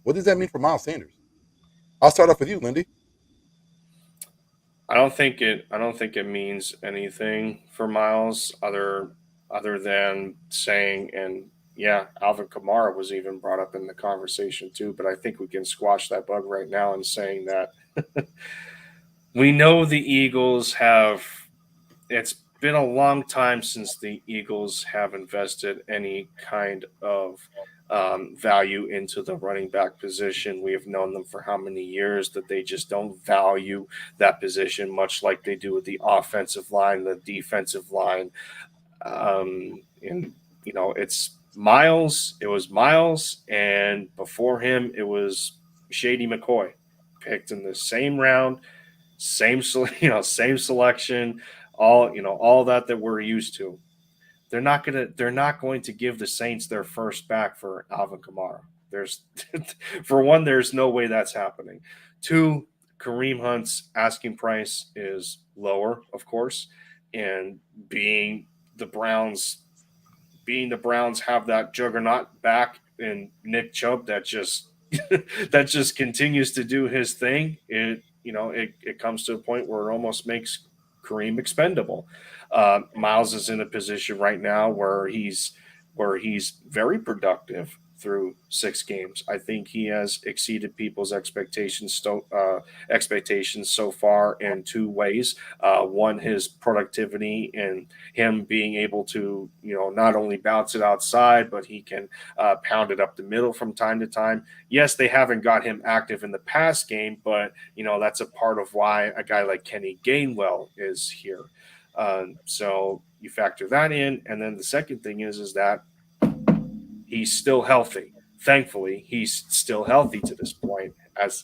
what does that mean for Miles Sanders? I'll start off with you, Lindy. I don't think it means anything for Miles other than saying, and yeah, Alvin Kamara was even brought up in the conversation too. But I think we can squash that bug right now in saying that we know the Eagles have. It's been a long time since the Eagles have invested any kind of value into the running back position. We have known them for how many years that they just don't value that position, much like they do with the offensive line, the defensive line. And, it's Miles. It was Miles. And before him, it was Shady McCoy, picked in the same round, same selection, all that we're used to. They're not going to give the Saints their first back for Alvin Kamara. There's for one, there's no way that's happening. Two, Kareem Hunt's asking price is lower, of course, and the Browns being the Browns have that juggernaut back in Nick Chubb that just that just continues to do his thing. It comes to a point where it almost makes Kareem expendable. Miles is in a position right now where he's very productive through 6 games. I think he has exceeded people's expectations so far in 2 ways. One, his productivity and him being able to not only bounce it outside, but he can pound it up the middle from time to time. Yes, they haven't got him active in the pass game, but that's a part of why a guy like Kenny Gainwell is here. So you factor that in, and then the second thing is that he's still healthy. Thankfully, he's still healthy to this point, as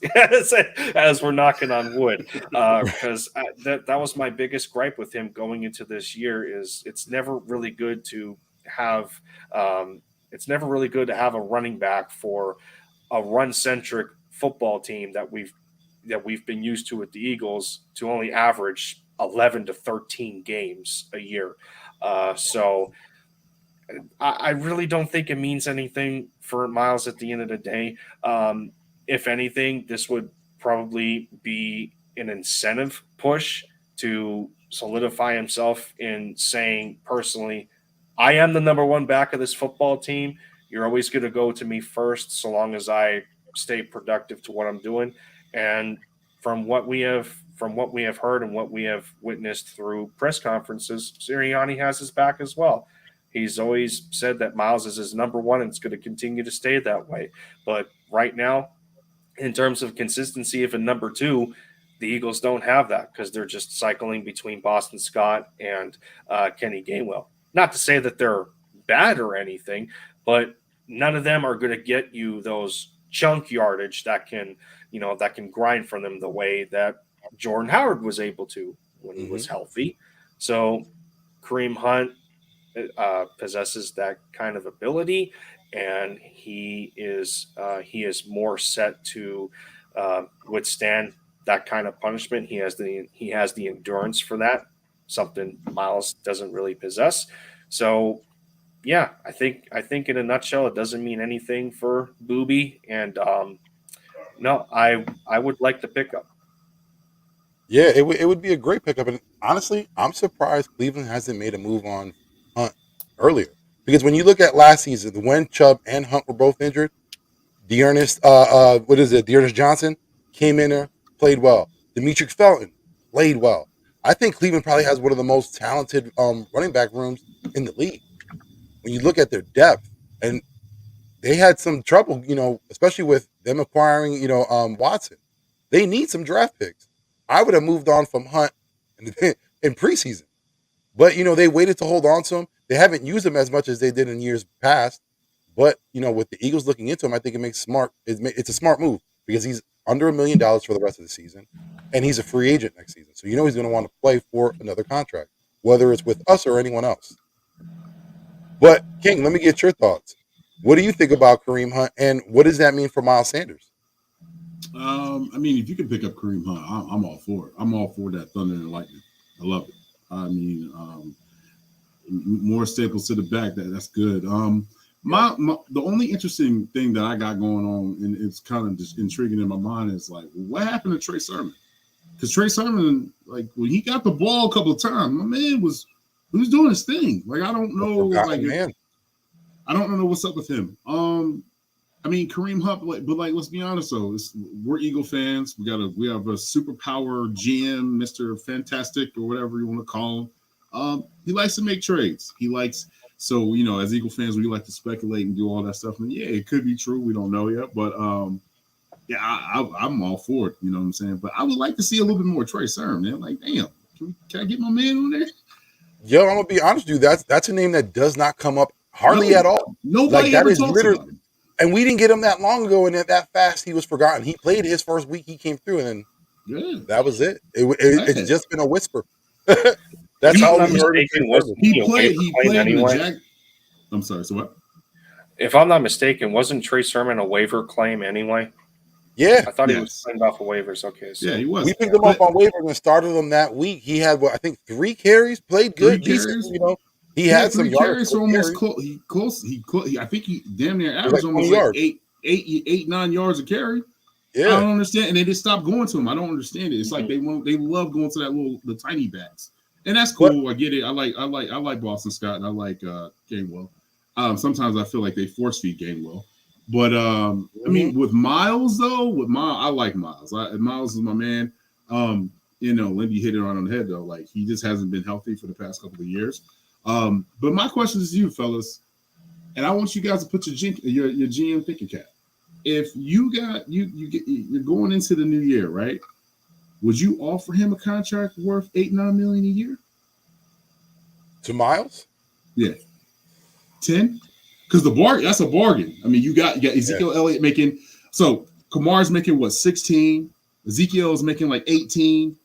we're knocking on wood. Because that was my biggest gripe with him going into this year is it's never really good to have a running back for a run-centric football team that we've been used to with the Eagles to only average 11 to 13 games a year. So I really don't think it means anything for Miles at the end of the day. If anything, this would probably be an incentive push to solidify himself in saying personally, I am the number 1 back of this football team. You're always going to go to me first so long as I stay productive to what I'm doing. And from what we have heard and what we have witnessed through press conferences, Sirianni has his back as well. He's always said that Miles is his number 1 and it's going to continue to stay that way. But right now, in terms of consistency of a number 2, the Eagles don't have that because they're just cycling between Boston Scott and Kenny Gainwell. Not to say that they're bad or anything, but none of them are going to get you those chunk yardage that can grind for them the way that Jordan Howard was able to when he was healthy. So Kareem Hunt possesses that kind of ability, and he is more set to withstand that kind of punishment. He has the endurance for that, something Miles doesn't really possess. So yeah, I think in a nutshell, it doesn't mean anything for Booby, and no, I would like the pickup. Yeah, it would be a great pickup. And honestly, I'm surprised Cleveland hasn't made a move on Hunt earlier. Because when you look at last season, when Chubb and Hunt were both injured, Dearness Johnson came in there, played well. Demetric Felton played well. I think Cleveland probably has one of the most talented running back rooms in the league. When you look at their depth, and they had some trouble, especially with them acquiring, Watson. They need some draft picks. I would have moved on from Hunt in preseason, but they waited to hold on to him. They haven't used him as much as they did in years past. But with the Eagles looking into him, I think it's a smart move because he's under $1 million for the rest of the season, and he's a free agent next season. So he's going to want to play for another contract, whether it's with us or anyone else. But King, let me get your thoughts. What do you think about Kareem Hunt, and what does that mean for Miles Sanders? I mean, if you can pick up Kareem Hunt, I'm all for it. I'm all for that thunder and lightning. I love it. I mean, More staples to the back. That's good. The only interesting thing that I got going on, and it's kind of just intriguing in my mind, is like, what happened to Trey Sermon? Because Trey Sermon, like when he got the ball a couple of times, my man was doing his thing. Like I don't know, I don't know what's up with him. I mean Kareem Hunt, but let's be honest though, we're Eagle fans. We have a superpower GM, Mr. Fantastic or whatever you want to call him. He likes to make trades. So as Eagle fans, we like to speculate and do all that stuff. And yeah, it could be true. We don't know yet, but yeah, I'm all for it. You know what I'm saying? But I would like to see a little bit more Trey Sermon, man. Like, damn, can I get my man on there? Yo, I'm gonna be honest with you. That's a name that does not come up hardly at all. Nobody ever talks about him. And we didn't get him that long ago, and that fast he was forgotten. He played his first week, he came through, and then that was it. It's just been a whisper. That's all we heard. He played in the Jack. I'm sorry. So what? If I'm not mistaken, wasn't Trey Sermon a waiver claim anyway? Yeah, I thought he was claimed off of waivers. Okay, so yeah, he was. We picked him up on waivers and started him that week. He had I think 3 carries, played good, decent. He had some carries for almost close. I think he damn near averaged almost like 9 yards a carry. Yeah, I don't understand, and they just stopped going to him. I don't understand it. It's like they love going to the tiny backs, and that's cool. I get it. I like Boston Scott, and I like Gainwell. Sometimes I feel like they force feed Gainwell, but I mean with Miles though, I like Miles. Miles is my man. Lindy hit it on the head though. Like he just hasn't been healthy for the past couple of years. But my question is to you, fellas, and I want you guys to put your GM thinking cap. If you're going into the new year, right? Would you offer him a contract worth $8-9 million a year? To Miles? Yeah, 10. Because that's a bargain. I mean, you got Ezekiel Elliott making. So Kamar's making what 16. Ezekiel's making like 18.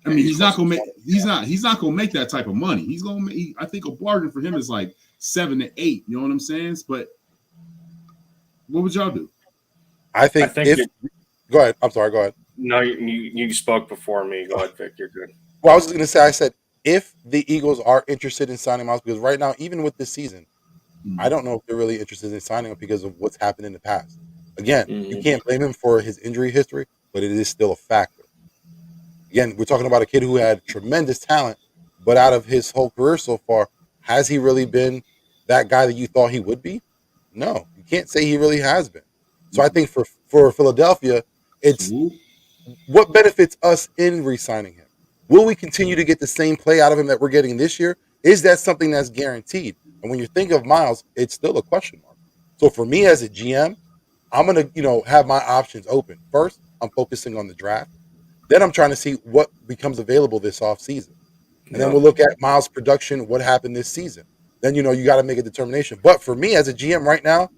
I mean, he's not gonna make that type of money. He's gonna make, I think a bargain for him is like 7 to 8. You know what I'm saying? But what would y'all do? I think go ahead. I'm sorry. Go ahead. No, you spoke before me. Go ahead, Vic. You're good. Well, I was just gonna say. I said if the Eagles are interested in signing Miles, because right now, even with this season, I don't know if they're really interested in signing him because of what's happened in the past. Again, you can't blame him for his injury history, but it is still a factor. Again, we're talking about a kid who had tremendous talent, but out of his whole career so far, has he really been that guy that you thought he would be? No, you can't say he really has been. So I think for Philadelphia, it's what benefits us in re-signing him. Will we continue to get the same play out of him that we're getting this year? Is that something that's guaranteed? And when you think of Miles, it's still a question mark. So for me as a GM, I'm going to, have my options open. First, I'm focusing on the draft. Then I'm trying to see what becomes available this offseason. And then we'll look at Miles' production, what happened this season. Then, you got to make a determination. But for me as a GM right now,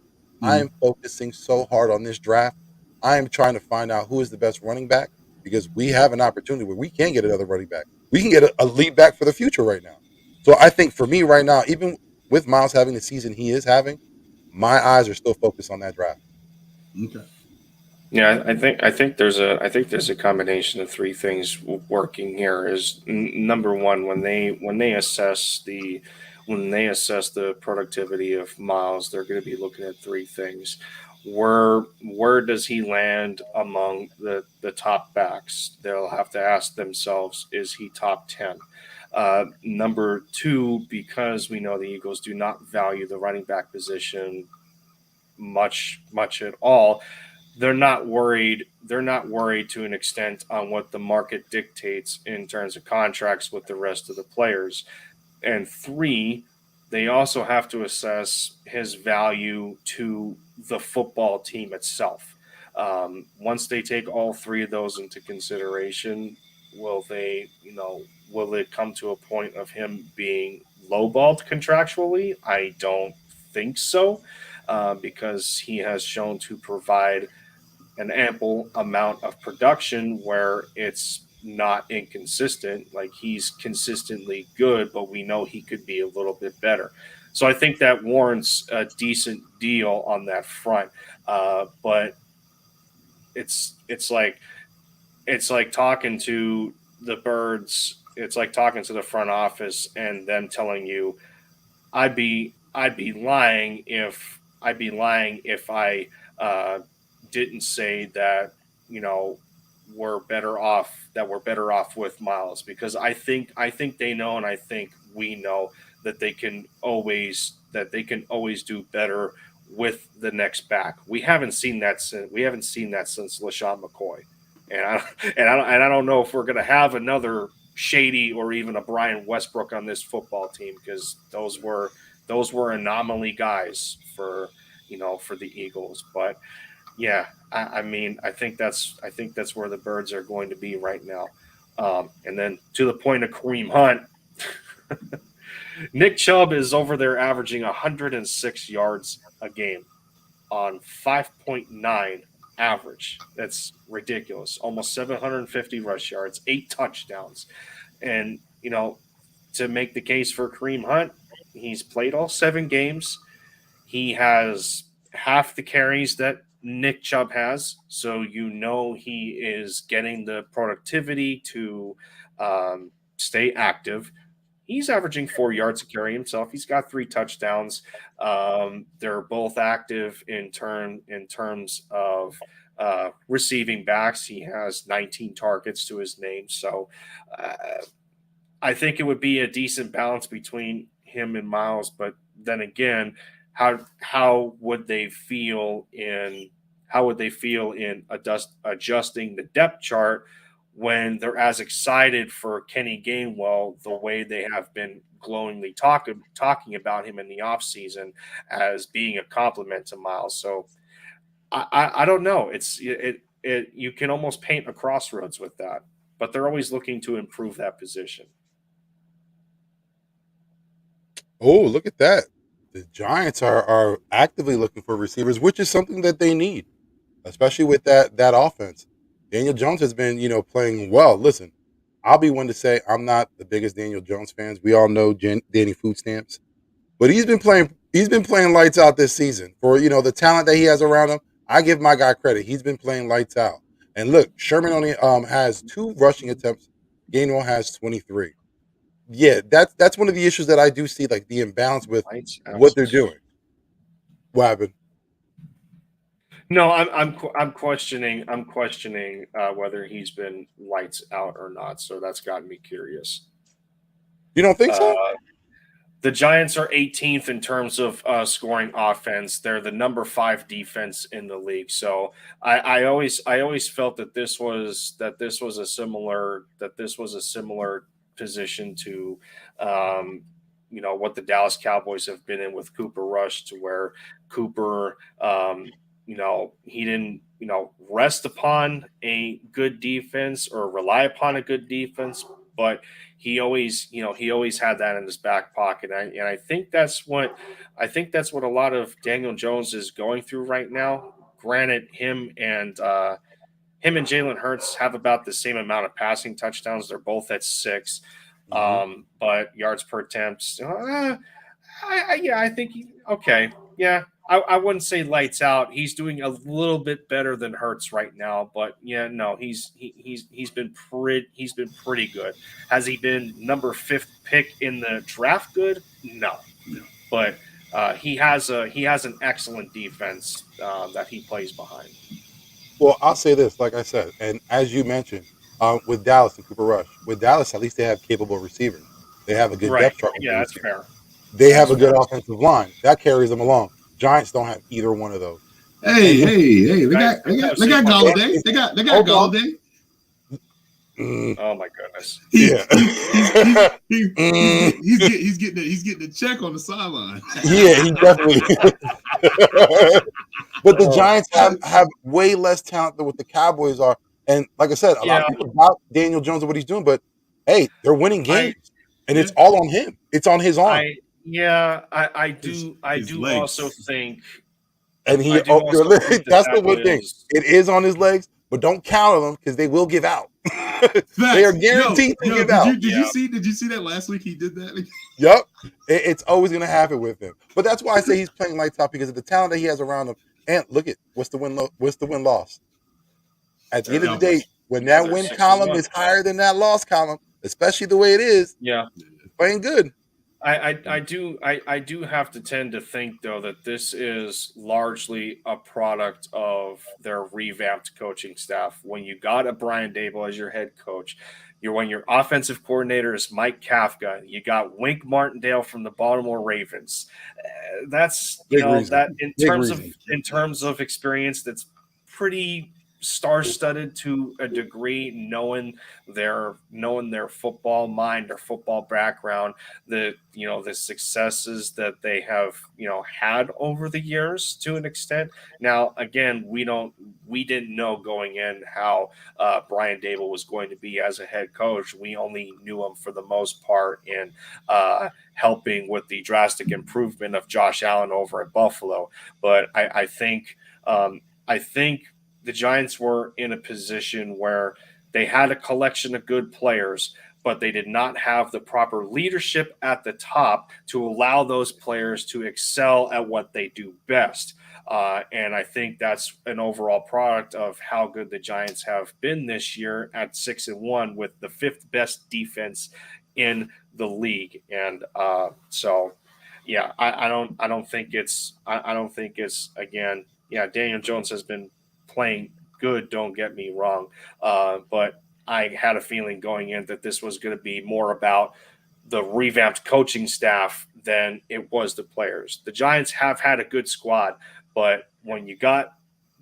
I am focusing so hard on this draft. I am trying to find out who is the best running back because we have an opportunity where we can get another running back. We can get a lead back for the future right now. So I think for me right now, even with Miles having the season he is having, my eyes are still focused on that draft. Okay. Yeah, I think there's a combination of 3 things working here. Is number one, when they assess the productivity of Miles, they're going to be looking at 3 things. Where does he land among the top backs? They'll have to ask themselves, is he top 10? Number 2, because we know the Eagles do not value the running back position much at all. They're not worried to an extent on what the market dictates in terms of contracts with the rest of the players. And 3, they also have to assess his value to the football team itself. Once they take all 3 of those into consideration, will it come to a point of him being lowballed contractually? I don't think so, because he has shown to provide an ample amount of production where it's not inconsistent. Like he's consistently good, but we know he could be a little bit better. So I think that warrants a decent deal on that front. But it's like talking to the Birds. It's like talking to the front office and them telling you, I'd be lying if I didn't say that, we're better off with Miles, because I think they know, and I think we know that they can always do better with the next back. We haven't seen that since LaShawn McCoy, and I don't know if we're going to have another Shady or even a Brian Westbrook on this football team, because those were anomaly guys for the Eagles. But yeah, I mean, I think that's where the Birds are going to be right now. And then to the point of Kareem Hunt, Nick Chubb is over there averaging 106 yards a game on 5.9 average. That's ridiculous. Almost 750 rush yards, 8 touchdowns. And, to make the case for Kareem Hunt, he's played all 7 games. He has half the carries that Nick Chubb has. So, he is getting the productivity to stay active. He's averaging 4 yards a carry himself. He's got 3 touchdowns. They're both active in terms of receiving backs. He has 19 targets to his name. So I think it would be a decent balance between him and Miles. But then again, how would they feel in adjusting the depth chart when they're as excited for Kenny Gainwell the way they have been glowingly talking about him in the offseason as being a compliment to Miles? So I don't know. You can almost paint a crossroads with that, but they're always looking to improve that position. Oh, look at that. The Giants are actively looking for receivers, which is something that they need, especially with that offense. Daniel Jones has been, playing well. Listen, I'll be one to say I'm not the biggest Daniel Jones fans. We all know Danny Food Stamps, but he's been playing lights out this season. For the talent that he has around him, I give my guy credit. He's been playing lights out. And look, Sherman only has 2 rushing attempts. Gainwell has 23. Yeah, that's one of the issues that I do see, like the imbalance with what they're doing. What happened? No, I'm questioning whether he's been lights out or not. So that's gotten me curious. You don't think so? The Giants are 18th in terms of scoring offense. They're the number 5 defense in the league. So I always felt that this was a similar position to what the Dallas Cowboys have been in with Cooper Rush, to where Cooper he didn't rest upon a good defense or rely upon a good defense, but he always had that in his back pocket. And I think that's what a lot of Daniel Jones is going through right now. Granted, him and Jalen Hurts have about the same amount of passing touchdowns. They're both at 6. But yards per attempt, I think okay. Yeah, I wouldn't say lights out. He's doing a little bit better than Hurts right now, but yeah, no, he's been pretty good. Has he been number 5th pick in the draft good? No. But he has an excellent defense that he plays behind. Well, I'll say this, like I said, and as you mentioned, with Dallas and Cooper Rush, with Dallas, at least they have capable receivers. They have a good depth chart. Yeah, that's fair. They have a good offensive line that carries them along. Giants don't have either one of those. Hey! They got Galladay. They got Galladay. Oh my goodness! He's getting a check on the sideline. Yeah, he definitely. But the Giants have way less talent than what the Cowboys are, and like I said, a lot of people doubt Daniel Jones and what he's doing. But hey, they're winning games, and it's all on him. It's on his arm. I do also think, and that's the one thing. It is on his legs, but don't count on them because they will give out. They are guaranteed to give out. Did you see that last week? He did that. Yep, it's always going to happen with him. But that's why I say he's playing lights out, because of the talent that he has around him. And look at what's the win loss. At the end of the day, when that win column is higher than that loss column, especially the way it is, yeah, playing good. I do have to tend to think though that this is largely a product of their revamped coaching staff. When you got a Brian Dable as your head coach, when your offensive coordinator is Mike Kafka, you got Wink Martindale from the Baltimore Ravens. That's Big reason. that Big reason. in terms of experience, that's pretty star-studded to a degree, knowing their football mind, their football background, the successes that they have had over the years to an extent. Now, again, we didn't know going in how Brian Dable was going to be as a head coach. We only knew him for the most part in helping with the drastic improvement of Josh Allen over at Buffalo. But I think the Giants were in a position where they had a collection of good players, but they did not have the proper leadership at the top to allow those players to excel at what they do best. And I think that's an overall product of how good the Giants have been this year at 6-1 with the 5th best defense in the league. And yeah, I don't think it's again. Yeah, Daniel Jones has been playing good, don't get me wrong. But I had a feeling going in that this was going to be more about the revamped coaching staff than it was the players. The Giants have had a good squad, but when you got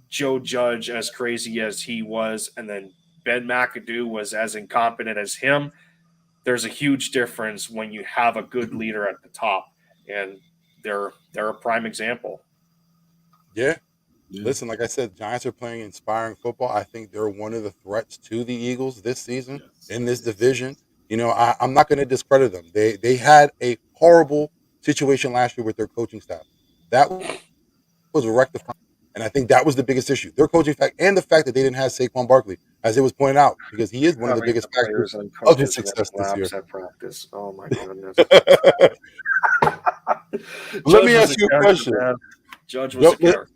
Joe Judge as crazy as he was, and then Ben McAdoo was as incompetent as him, there's a huge difference when you have a good leader at the top, and they're a prime example. Yeah. Listen, like I said, Giants are playing inspiring football. I think they're one of the threats to the Eagles this season in this division. I'm not going to discredit them. They had a horrible situation last year with their coaching staff. That was rectified, and I think that was the biggest issue. Their coaching staff and the fact that they didn't have Saquon Barkley, as it was pointed out, because he is one of the biggest factors of his success this year. At practice. Oh my goodness. Let me ask you a question. Judge was a character.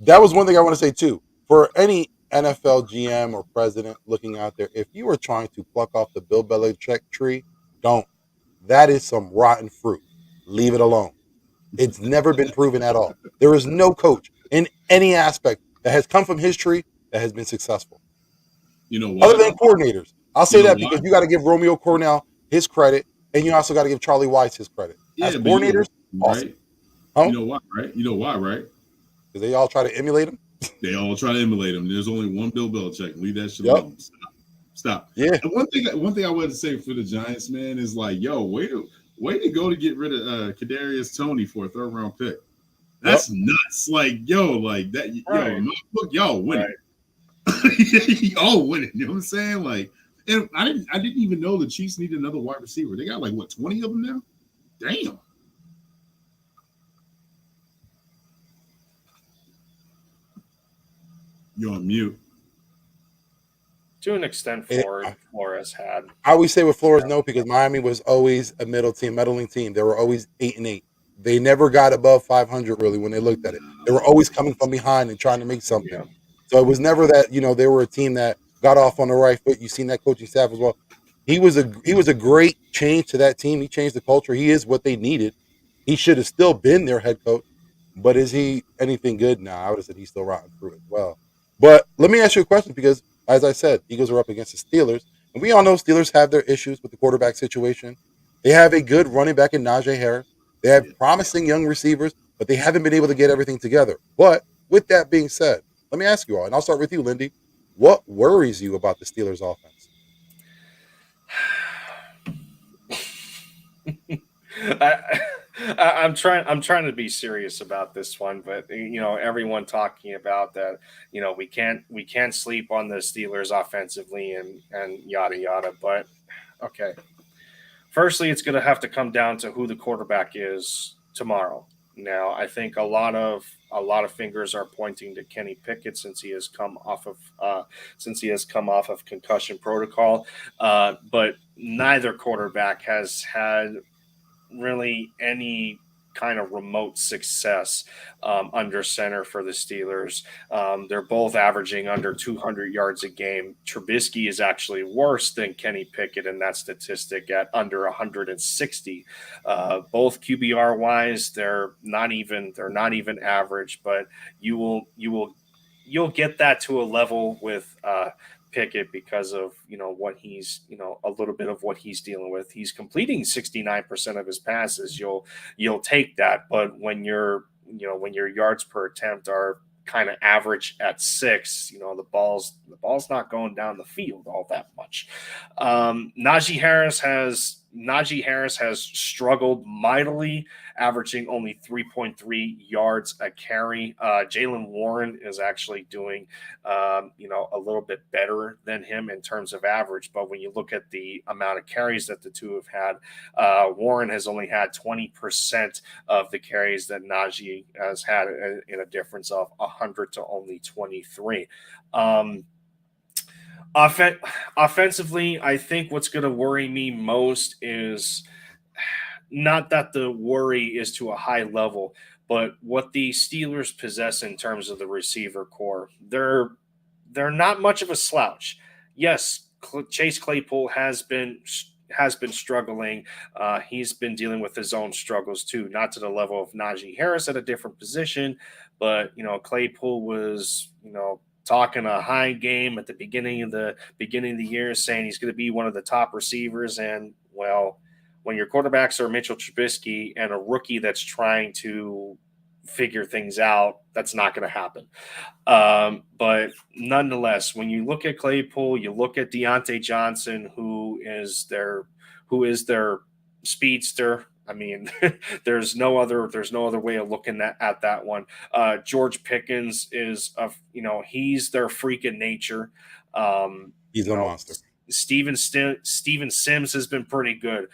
That was one thing I want to say too. For any NFL GM or president looking out there, if you are trying to pluck off the Bill Belichick tree, don't. That is some rotten fruit. Leave it alone. It's never been proven at all. There is no coach in any aspect that has come from his tree that has been successful. Other than coordinators. I'll say that because you got to give Romeo Cornell his credit, and you also got to give Charlie Weiss his credit. As coordinators, awesome. Huh? You know why, right? You know why, right? Because they all try to emulate him? They all try to emulate him. There's only one Bill Belichick. Leave that shit alone. Stop. Yeah. And one thing I wanted to say for the Giants, man, is like, yo, way to go to get rid of Kadarius Toney for a 3rd round pick. That's nuts. Like, yo, like that. Right. Yo, in my book, y'all winning. Right. Y'all winning. You know what I'm saying? Like, and I didn't even know the Chiefs needed another wide receiver. They got like 20 of them now. Damn. You're on mute. To an extent, Flores had. I always say with Flores, no, because Miami was always a middling team. They were always 8-8. They never got above 500 really when they looked at it. They were always coming from behind and trying to make something. Yeah. So it was never that they were a team that got off on the right foot. You've seen that coaching staff as well. He was a great change to that team. He changed the culture. He is what they needed. He should have still been their head coach, but is he anything good? Nah, I would have said he's still rotten through as well. But let me ask you a question because, as I said, Eagles are up against the Steelers. And we all know Steelers have their issues with the quarterback situation. They have a good running back in Najee Harris. They have promising young receivers, but they haven't been able to get everything together. But with that being said, let me ask you all, and I'll start with you, Lindy. What worries you about the Steelers' offense? I'm trying to be serious about this one, but everyone talking about that, we can't sleep on the Steelers offensively and yada yada. But okay, firstly, it's going to have to come down to who the quarterback is tomorrow. Now, I think a lot of fingers are pointing to Kenny Pickett since he has come off of concussion protocol, but neither quarterback has had really any kind of remote success under center for the Steelers. They're both averaging under 200 yards a game. Trubisky is actually worse than Kenny Pickett in that statistic at under 160. Both QBR wise, they're not even average, but you'll get that to a level with Pickett because of what he's a little bit of what he's dealing with. He's completing 69% of his passes. You'll take that, but when your yards per attempt are kind of average at 6, the ball's not going down the field all that much. Najee Harris has struggled mightily, averaging only 3.3 yards a carry. Jaylen Warren is actually doing, a little bit better than him in terms of average. But when you look at the amount of carries that the two have had, Warren has only had 20% of the carries that Najee has had, in a difference of 100 to only 23. Offensively, I think what's going to worry me most is not that the worry is to a high level, but what the Steelers possess in terms of the receiver core. They're not much of a slouch. Yes, Chase Claypool has been struggling. He's been dealing with his own struggles too, not to the level of Najee Harris at a different position, but Claypool was talking a high game at the beginning of the year, saying he's going to be one of the top receivers. And well, when your quarterbacks are Mitchell Trubisky and a rookie that's trying to figure things out, that's not going to happen. But nonetheless, when you look at Claypool, you look at Deontay Johnson, who is their speedster. I mean, there's no other way of looking at that one. George Pickens is he's their freak of nature. He's a monster. Steven Sims has been pretty good.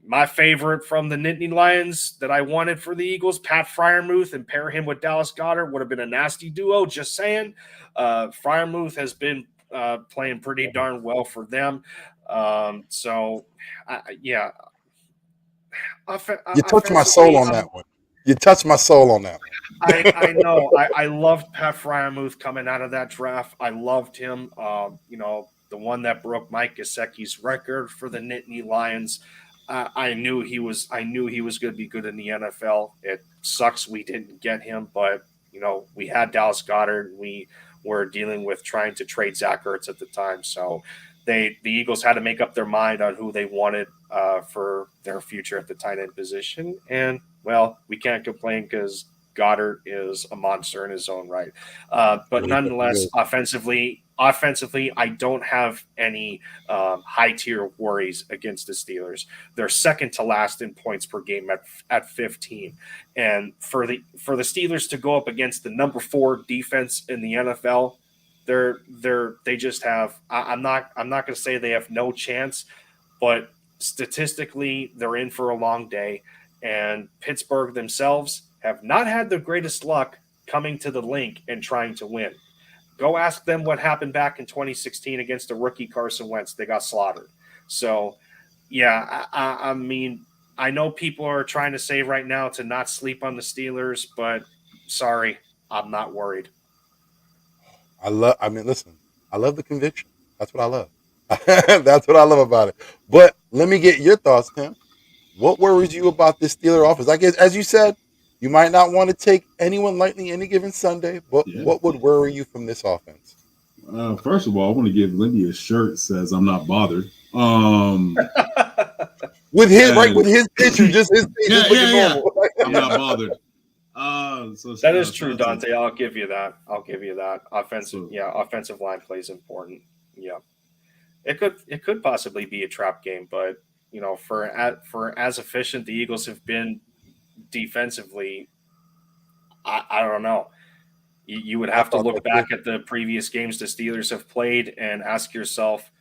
My favorite from the Nittany Lions that I wanted for the Eagles, Pat Freiermuth, and pair him with Dallas Goedert would have been a nasty duo. Just saying. Freiermuth has been playing pretty darn well for them. You touched my soul on that one. You touched my soul on that one. I know. I loved Pat Freiermuth coming out of that draft. I loved him. The one that broke Mike Gesicki's record for the Nittany Lions. I knew he was going to be good in the NFL. It sucks we didn't get him, but we had Dallas Goedert. We were dealing with trying to trade Zach Ertz at the time, so the Eagles had to make up their mind on who they wanted for their future at the tight end position. And well, we can't complain because Goddard is a monster in his own right. But nonetheless, offensively, I don't have any high tier worries against the Steelers. They're second to last in points per game at 15. And for the Steelers to go up against the number 4 defense in the NFL, they just have. I'm not going to say they have no chance, but statistically, they're in for a long day. And Pittsburgh themselves have not had the greatest luck coming to the link and trying to win. Go ask them what happened back in 2016 against the rookie Carson Wentz. They got slaughtered. So, yeah, I mean, I know people are trying to say right now to not sleep on the Steelers, but sorry, I'm not worried. Listen, I love the conviction. That's what I love. That's what I love about it. But let me get your thoughts, Tim. What worries you about this Steeler offense? I guess, as you said, you might not want to take anyone lightly any given Sunday, but what would worry you from this offense? First of all, I want to give Lindy a shirt that says "I'm not bothered." With his picture, just his face, normal. I'm not bothered. That is true, Dante. I'll give you that. Offensive line plays important. Yeah, it could possibly be a trap game, but for as efficient the Eagles have been defensively, I don't know. You would have to look back at the previous games the Steelers have played and ask yourself,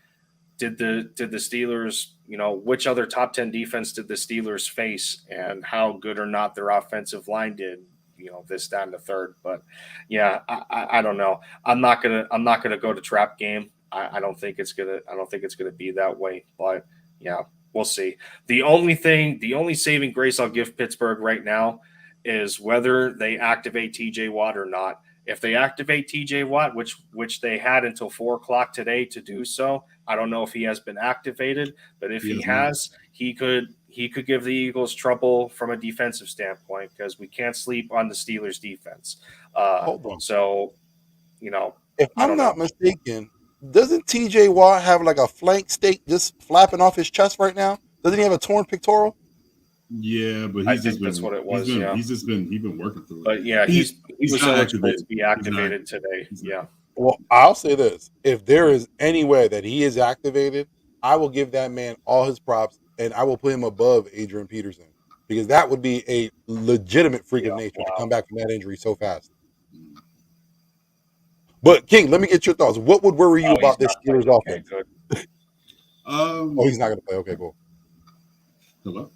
did the Steelers, which other top 10 defense did the Steelers face, and how good or not their offensive line did, this, that, and the third. But yeah, I don't know. I'm not gonna go to trap game. I don't think it's gonna be that way. But yeah, we'll see. The only saving grace I'll give Pittsburgh right now is whether they activate TJ Watt or not. If they activate TJ Watt, which they had until 4:00 today to do so, I don't know if he has been activated, but if he has, he could give the Eagles trouble from a defensive standpoint because we can't sleep on the Steelers defense. Hold on. So, if I'm not mistaken, doesn't TJ Watt have like a flank steak just flapping off his chest right now? Doesn't he have a torn pectoral? Yeah, but that's what it was. He's been working through it. But yeah, he was supposed to be activated today. Yeah. Well, I'll say this: if there is any way that he is activated, I will give that man all his props, and I will put him above Adrian Peterson because that would be a legitimate freak of nature to come back from that injury so fast. But King, let me get your thoughts. What would worry you about this Steelers offense? He's not going to play. Okay, cool. Hello.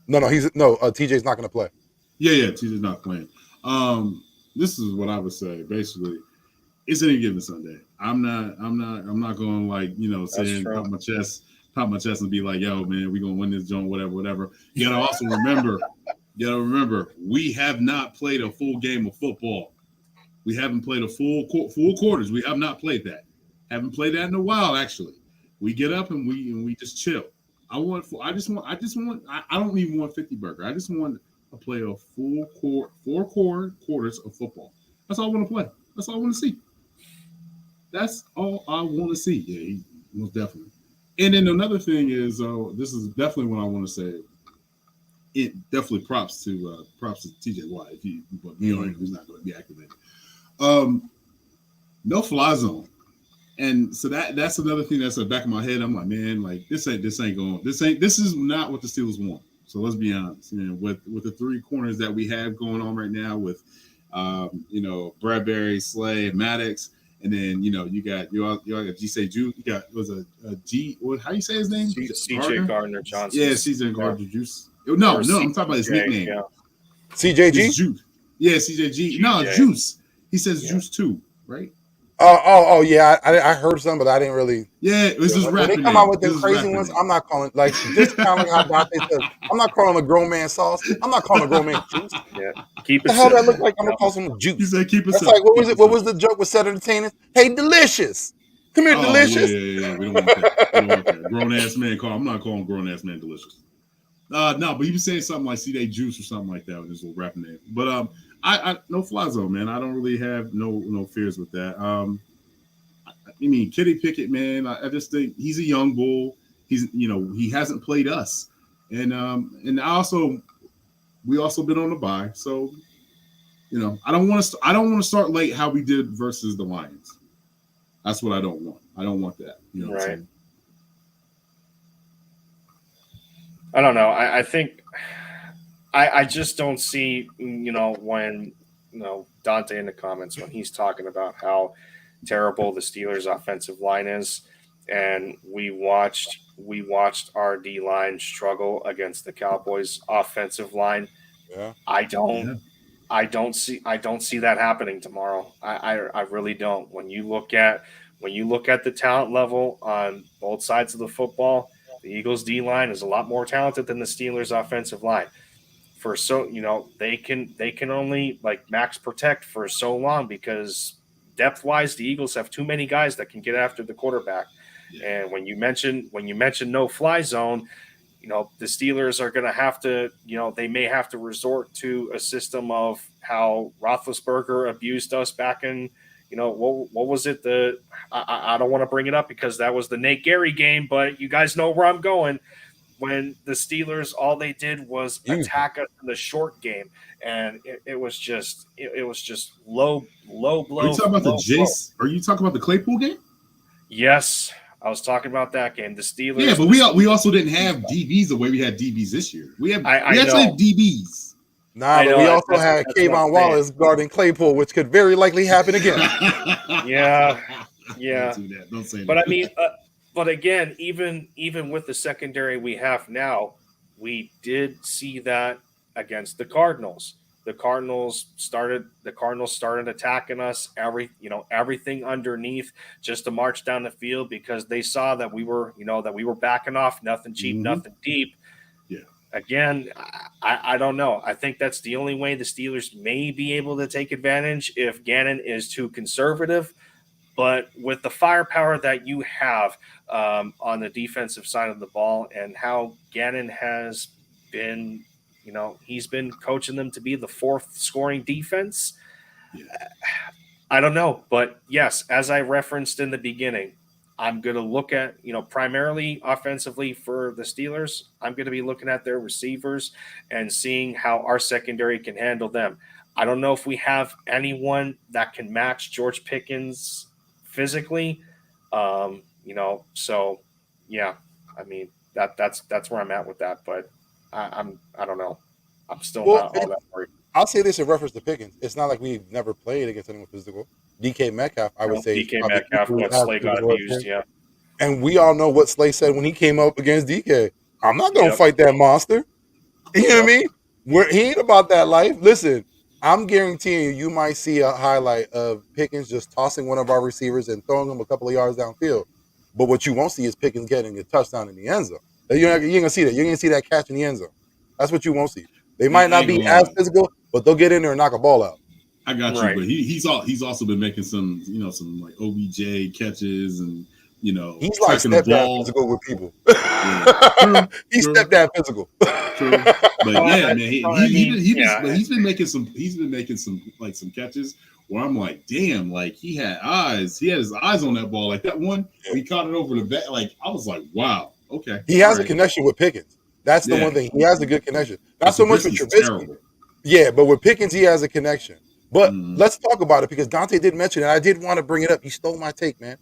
No, TJ's not going to play. Yeah, TJ's not playing. This is what I would say. Basically, it's any given Sunday. I'm not going saying pop my chest and be like, yo, man, we're gonna win this joint, whatever. You gotta also remember, we have not played a full game of football. We haven't played a full quarters. We have not played that. Haven't played that in a while, actually. We get up and we just chill. I don't even want 50 burger. I just want to play a full four quarters of football. That's all I want to play. That's all I want to see. That's all I want to see. Yeah, most definitely. And then another thing is, this is definitely what I want to say. It definitely props to TJ Watt. But he's not going to be activated. No fly zone. And so that's another thing that's in the back of my head. I'm like, man, like this is not what the Steelers want. So let's be honest, man. With the three corners that we have going on right now with Bradbury, Slay, Maddox, and then you got G.J. Juice. You got how you say his name? C.J. Gardner Johnson. Yeah, C.J. Gardner Juice. No, I'm talking about his nickname. Yeah. CJG? Juice. Yeah, CJG. No, Juice. He says Juice too, right? Oh, yeah. I heard some, but I didn't really. Yeah, it was just when they come out with the crazy ones, I'm not calling like just kind of like how Dante says. I'm not calling a grown man sauce. I'm not calling a grown man juice. Yeah, keep it. The hell that look like? I'm gonna call some juice. He said keep it. That's like what was it? What was the joke with Set Entertainers? Hey, Delicious. Come here, Delicious. Yeah. We don't want that. Grown ass man call. I'm not calling grown ass man Delicious. No, but he was saying something like CJ Juice or something like that with his little rap name. But I no fly zone, man. I don't really have no fears with that. I mean, Kenny Pickett, man. I just think he's a young bull. He's he hasn't played us, and we also been on the bye, so I don't want to start late how we did versus the Lions. That's what I don't want. I don't want that. You know, right? I don't know. I think I just don't see when Dante in the comments when he's talking about how terrible the Steelers' offensive line is, and we watched our D line struggle against the Cowboys' offensive line. Yeah. I don't see that happening tomorrow. I really don't. When you look at the talent level on both sides of the football, the Eagles' D line is a lot more talented than the Steelers' offensive line. They can only max protect for so long because depth-wise, the Eagles have too many guys that can get after the quarterback. Yeah. And when you mention no fly zone, the Steelers are going to have to, they may have to resort to a system of how Roethlisberger abused us back in, what was it? I don't want to bring it up because that was the Nate Gary game, but you guys know where I'm going. When the Steelers, all they did was attack us in the short game, and it was just low blow. Are you talking about the Jace? Are you talking about the Claypool game? Yes, I was talking about that game. The Steelers. Yeah, but we also didn't have DBs the way we had DBs this year. We actually have DBs. Nah, but we also had Kayvon Wallace guarding Claypool, which could very likely happen again. Yeah. Don't do that. Don't say that. But I mean. But again, even with the secondary we have now, we did see that against the Cardinals. the Cardinals started attacking us, everything underneath, just to march down the field because they saw that we were backing off, nothing cheap, nothing deep. Yeah. Again, I don't know. I think that's the only way the Steelers may be able to take advantage if Gannon is too conservative. But with the firepower that you have on the defensive side of the ball and how Gannon has been, he's been coaching them to be the fourth scoring defense. Yeah. I don't know. But yes, as I referenced in the beginning, I'm going to look at, primarily offensively for the Steelers. I'm going to be looking at their receivers and seeing how our secondary can handle them. I don't know if we have anyone that can match George Pickens physically, so yeah, I mean that's where I'm at with that, but I don't know. I'm still not all that worried. I'll say this in reference to Pickens. It's not like we've never played against anyone physical. DK Metcalf, I would say. DK Metcalf, what Slay got abused, yeah. And we all know what Slay said when he came up against DK. I'm not going to fight that monster. You know what I mean? He ain't about that life. Listen, I'm guaranteeing you might see a highlight of Pickens just tossing one of our receivers and throwing him a couple of yards downfield. But what you won't see is Pickens getting a touchdown in the end zone. You ain't going to see that. You're going to see that catch in the end zone. That's what you won't see. They might not be as physical, but they'll get in there and knock a ball out. I got you, but he's also been making some like OBJ catches and he's like stepdad physical with people. Yeah. He's stepdad physical. True. But yeah, man, he's been making some catches where I'm like, damn, like he had his eyes on that ball, like that one. He caught it over the back, like I was like, wow, okay. He has a connection with Pickens. That's the one thing. He has a good connection. Not so much with Trubisky. Yeah, but with Pickens, he has a connection. But let's talk about it because Dante did mention it. I did want to bring it up. You stole my take, man.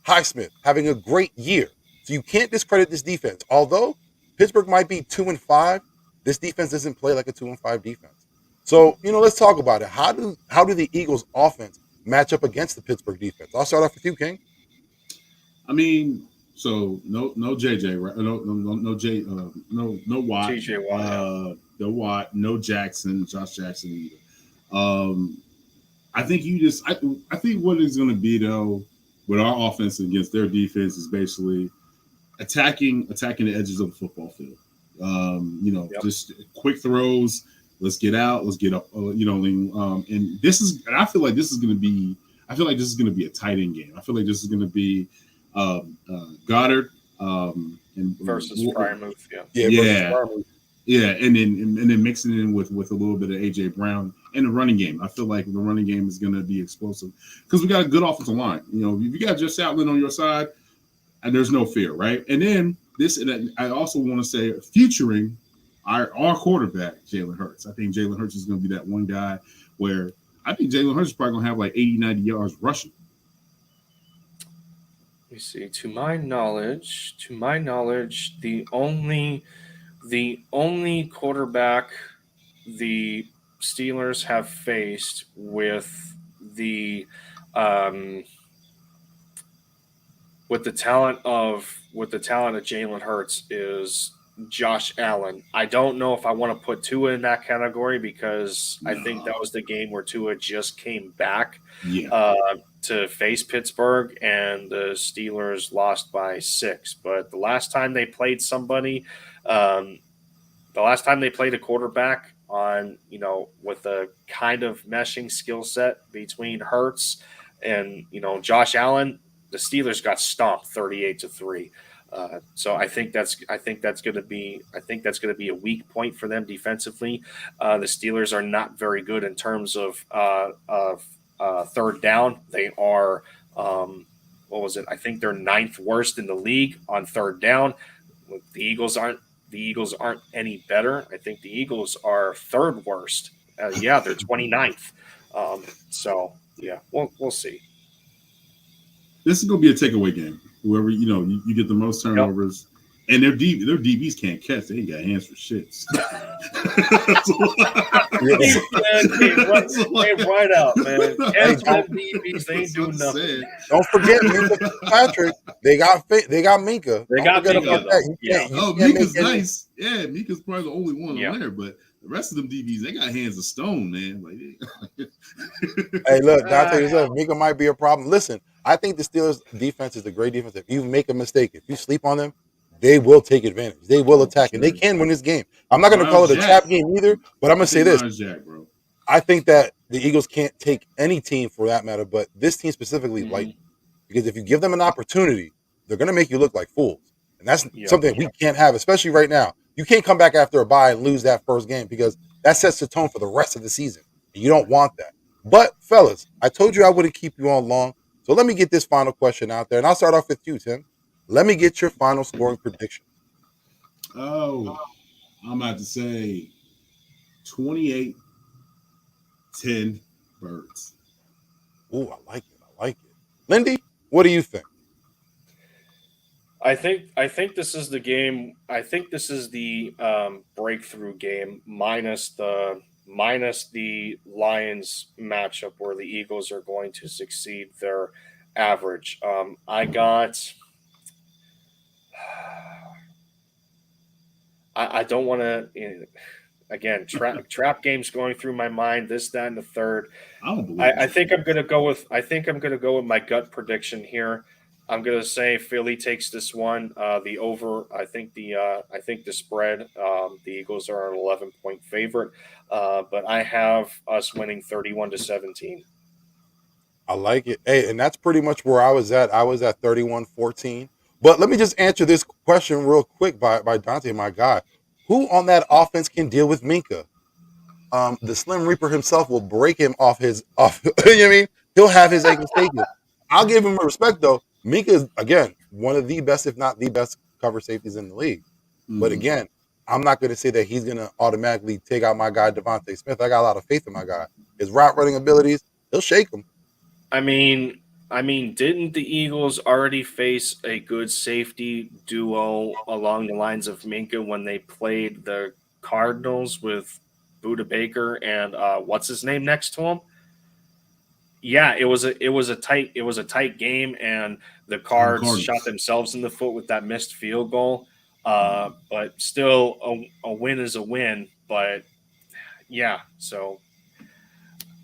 Highsmith having a great year. So you can't discredit this defense. Although Pittsburgh might be 2-5, this defense doesn't play like a 2-5 defense. So, let's talk about it. How do the Eagles offense match up against the Pittsburgh defense? I'll start off with you, King. I mean, so no JJ, right? No Watt. TJ Watt. No Watt, no Josh Jackson either. I think what it's going to be though with our offense against their defense is basically attacking the edges of the football field. Just quick throws. Let's get out. Let's get up. And I feel like this is going to be a tight end game. I feel like this is going to be Goddard versus Frymouth. Yeah, and then mixing it in with a little bit of AJ Brown and the running game. I feel like the running game is going to be explosive because we got a good offensive line. If you got Jeff Stoutland on your side, and there's no fear, right? And then I also want to say featuring our quarterback Jalen Hurts. I think Jalen Hurts is going to be that one guy where I think Jalen Hurts is probably going to have like 80, 90 yards rushing. Let me see. To my knowledge, the only quarterback the Steelers have faced with the talent of Jalen Hurts is Josh Allen. I don't know if I want to put Tua in that category because I think that was the game where Tua just came back to face Pittsburgh and the Steelers lost by 6. But the last time they played somebody, the last time they played a quarterback on, with a kind of meshing skill set between Hurts and, Josh Allen, the Steelers got stomped 38-3. So I think that's going to be a weak point for them defensively. The Steelers are not very good in terms of third down. They are I think they're 9th worst in the league on third down. The Eagles aren't any better. I think the Eagles are 3rd worst. They're 29th. We'll see. This is going to be a takeaway game. Whoever, you get the most turnovers. And their DBs can't catch. They ain't got hands for shit. Right out, man. DBs, they ain't doing nothing. Don't forget Minka Patrick. They got Minka. They got Minka. Minka's nice. Yeah, Minka's probably the only one on there. But The rest of them DBs, they got hands of stone, man. Like, Hey, look, Dante yourself, Mika might be a problem. Listen, I think the Steelers defense is a great defense. If you make a mistake, if you sleep on them, they will take advantage. They will attack, and they can win this game. I'm not going to call it a trap game either, but I'm going to say this. Jack, bro. I think that the Eagles can't take any team for that matter, but this team specifically, like, because if you give them an opportunity, they're going to make you look like fools. And that's something we can't have, especially right now. You can't come back after a bye and lose that first game because that sets the tone for the rest of the season. And you don't want that. But, fellas, I told you I wouldn't keep you on long. So let me get this final question out there. And I'll start off with you, Tim. Let me get your final scoring prediction. Oh, I'm about to say 28-10 Birds. Ooh, I like it. I like it. Lindy, what do you think? I think this is the game. I think this is the breakthrough game minus the Lions matchup where the Eagles are going to succeed their average. I don't want to. Again, trap games going through my mind. This, that, and the third. I think I'm going to go with. I think I'm going to go with my gut prediction here. I'm going to say Philly takes this one. The over. I think the spread. The Eagles are an 11-point favorite, but I have us winning 31-17. I like it. Hey, and that's pretty much where I was at. I was at 31-14. But let me just answer this question real quick by Dante, my guy. Who on that offense can deal with Minka? The Slim Reaper himself will break him off. You know what I mean? He'll have his ankles taken. I'll give him respect, though. Minka is, again, one of the best, if not the best, cover safeties in the league. But again, I'm not going to say that he's going to automatically take out my guy, Devontae Smith. I got a lot of faith in my guy. His route running abilities, he'll shake him. I mean, didn't the Eagles already face a good safety duo along the lines of Minka when they played the Cardinals with Budda Baker and what's his name next to him? Yeah, it was a tight game, and the Cards shot themselves in the foot with that missed field goal. But still, a win is a win. But yeah, so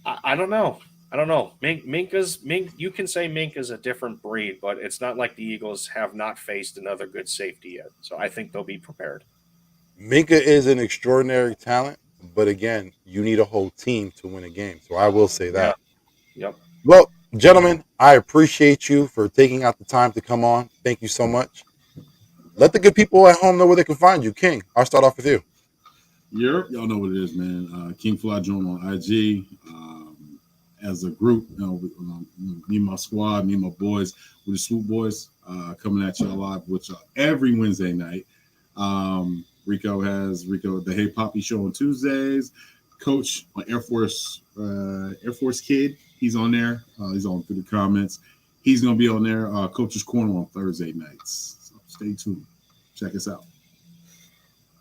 I don't know. You can say Minka's a different breed, but it's not like the Eagles have not faced another good safety yet. So I think they'll be prepared. Minka is an extraordinary talent, but again, you need a whole team to win a game. So I will say that. Yep. Well, gentlemen, I appreciate you for taking out the time to come on. Thank you so much. Let the good people at home know where they can find you. King, I'll start off with you. Y'all know what it is, man. King Fly Joint on IG. As a group, me and my squad, me and my boys, with the Swoop Boys, coming at y'all live with y'all every Wednesday night. Rico, the Hey Poppy show on Tuesdays. Coach on Air Force Kid, he's on there. He's on through the comments. He's gonna be on there. Coach's Corner on Thursday nights. So stay tuned. Check us out.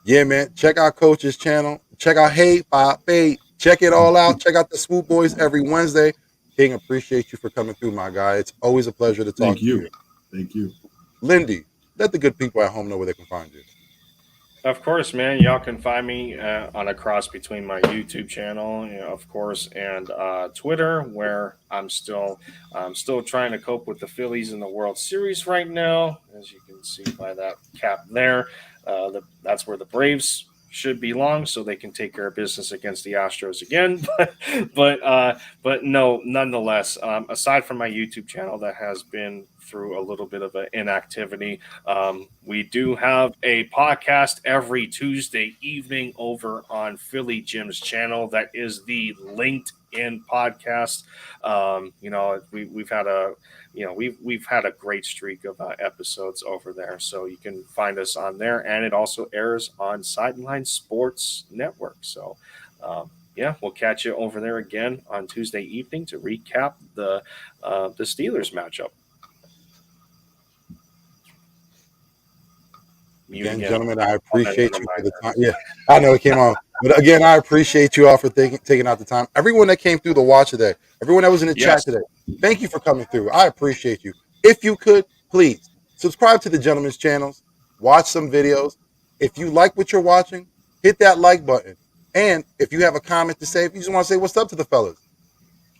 Yeah, man. Check out Coach's channel. Check out Hey Poppy. Check it all out. Check out the Swoop Boys every Wednesday. King, appreciate you for coming through, my guy. It's always a pleasure to talk to you. Thank you. Lindy, let the good people at home know where they can find you. Of course, man. Y'all can find me on a cross between my YouTube channel, of course, and Twitter, where I'm still trying to cope with the Phillies in the World Series right now, as you can see by that cap there. That's where the Braves should belong, so they can take care of business against the Astros again. But no, nonetheless, aside from my YouTube channel that has been through a little bit of an inactivity, we do have a podcast every Tuesday evening over on Philly Jim's channel. That is the LinkedIn podcast. We've had a great streak of episodes over there, so you can find us on there, and it also airs on Sideline Sports Network. So we'll catch you over there again on Tuesday evening to recap the Steelers matchup. Again, gentlemen, I appreciate you for the time. Yeah, I know it came on. But again, I appreciate you all for taking out the time. Everyone that came through the watch today, everyone that was in the chat today, thank you for coming through. I appreciate you. If you could, please subscribe to the gentlemen's channels, watch some videos. If you like what you're watching, hit that like button. And if you have a comment to say, if you just want to say what's up to the fellas,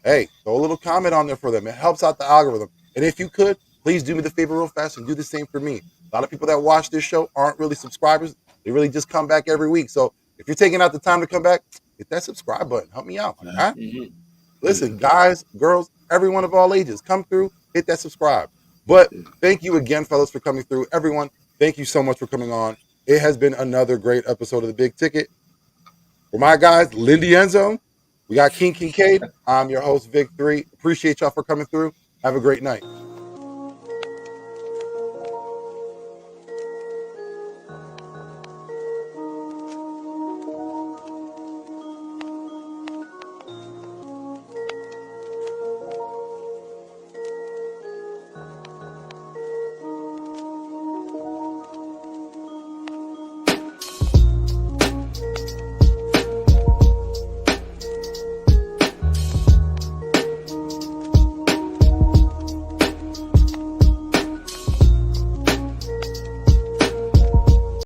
hey, throw a little comment on there for them. It helps out the algorithm. And if you could, please do me the favor real fast and do the same for me. A lot of people that watch this show aren't really subscribers. They really just come back every week. So if you're taking out the time to come back, hit that subscribe button. Help me out. Right? Listen, guys, girls, everyone of all ages, come through, hit that subscribe. But thank you again, fellas, for coming through. Everyone, thank you so much for coming on. It has been another great episode of The Big Ticket. For my guys, Lindy Endzone, we got Kincade. I'm your host, Vick3. Appreciate y'all for coming through. Have a great night.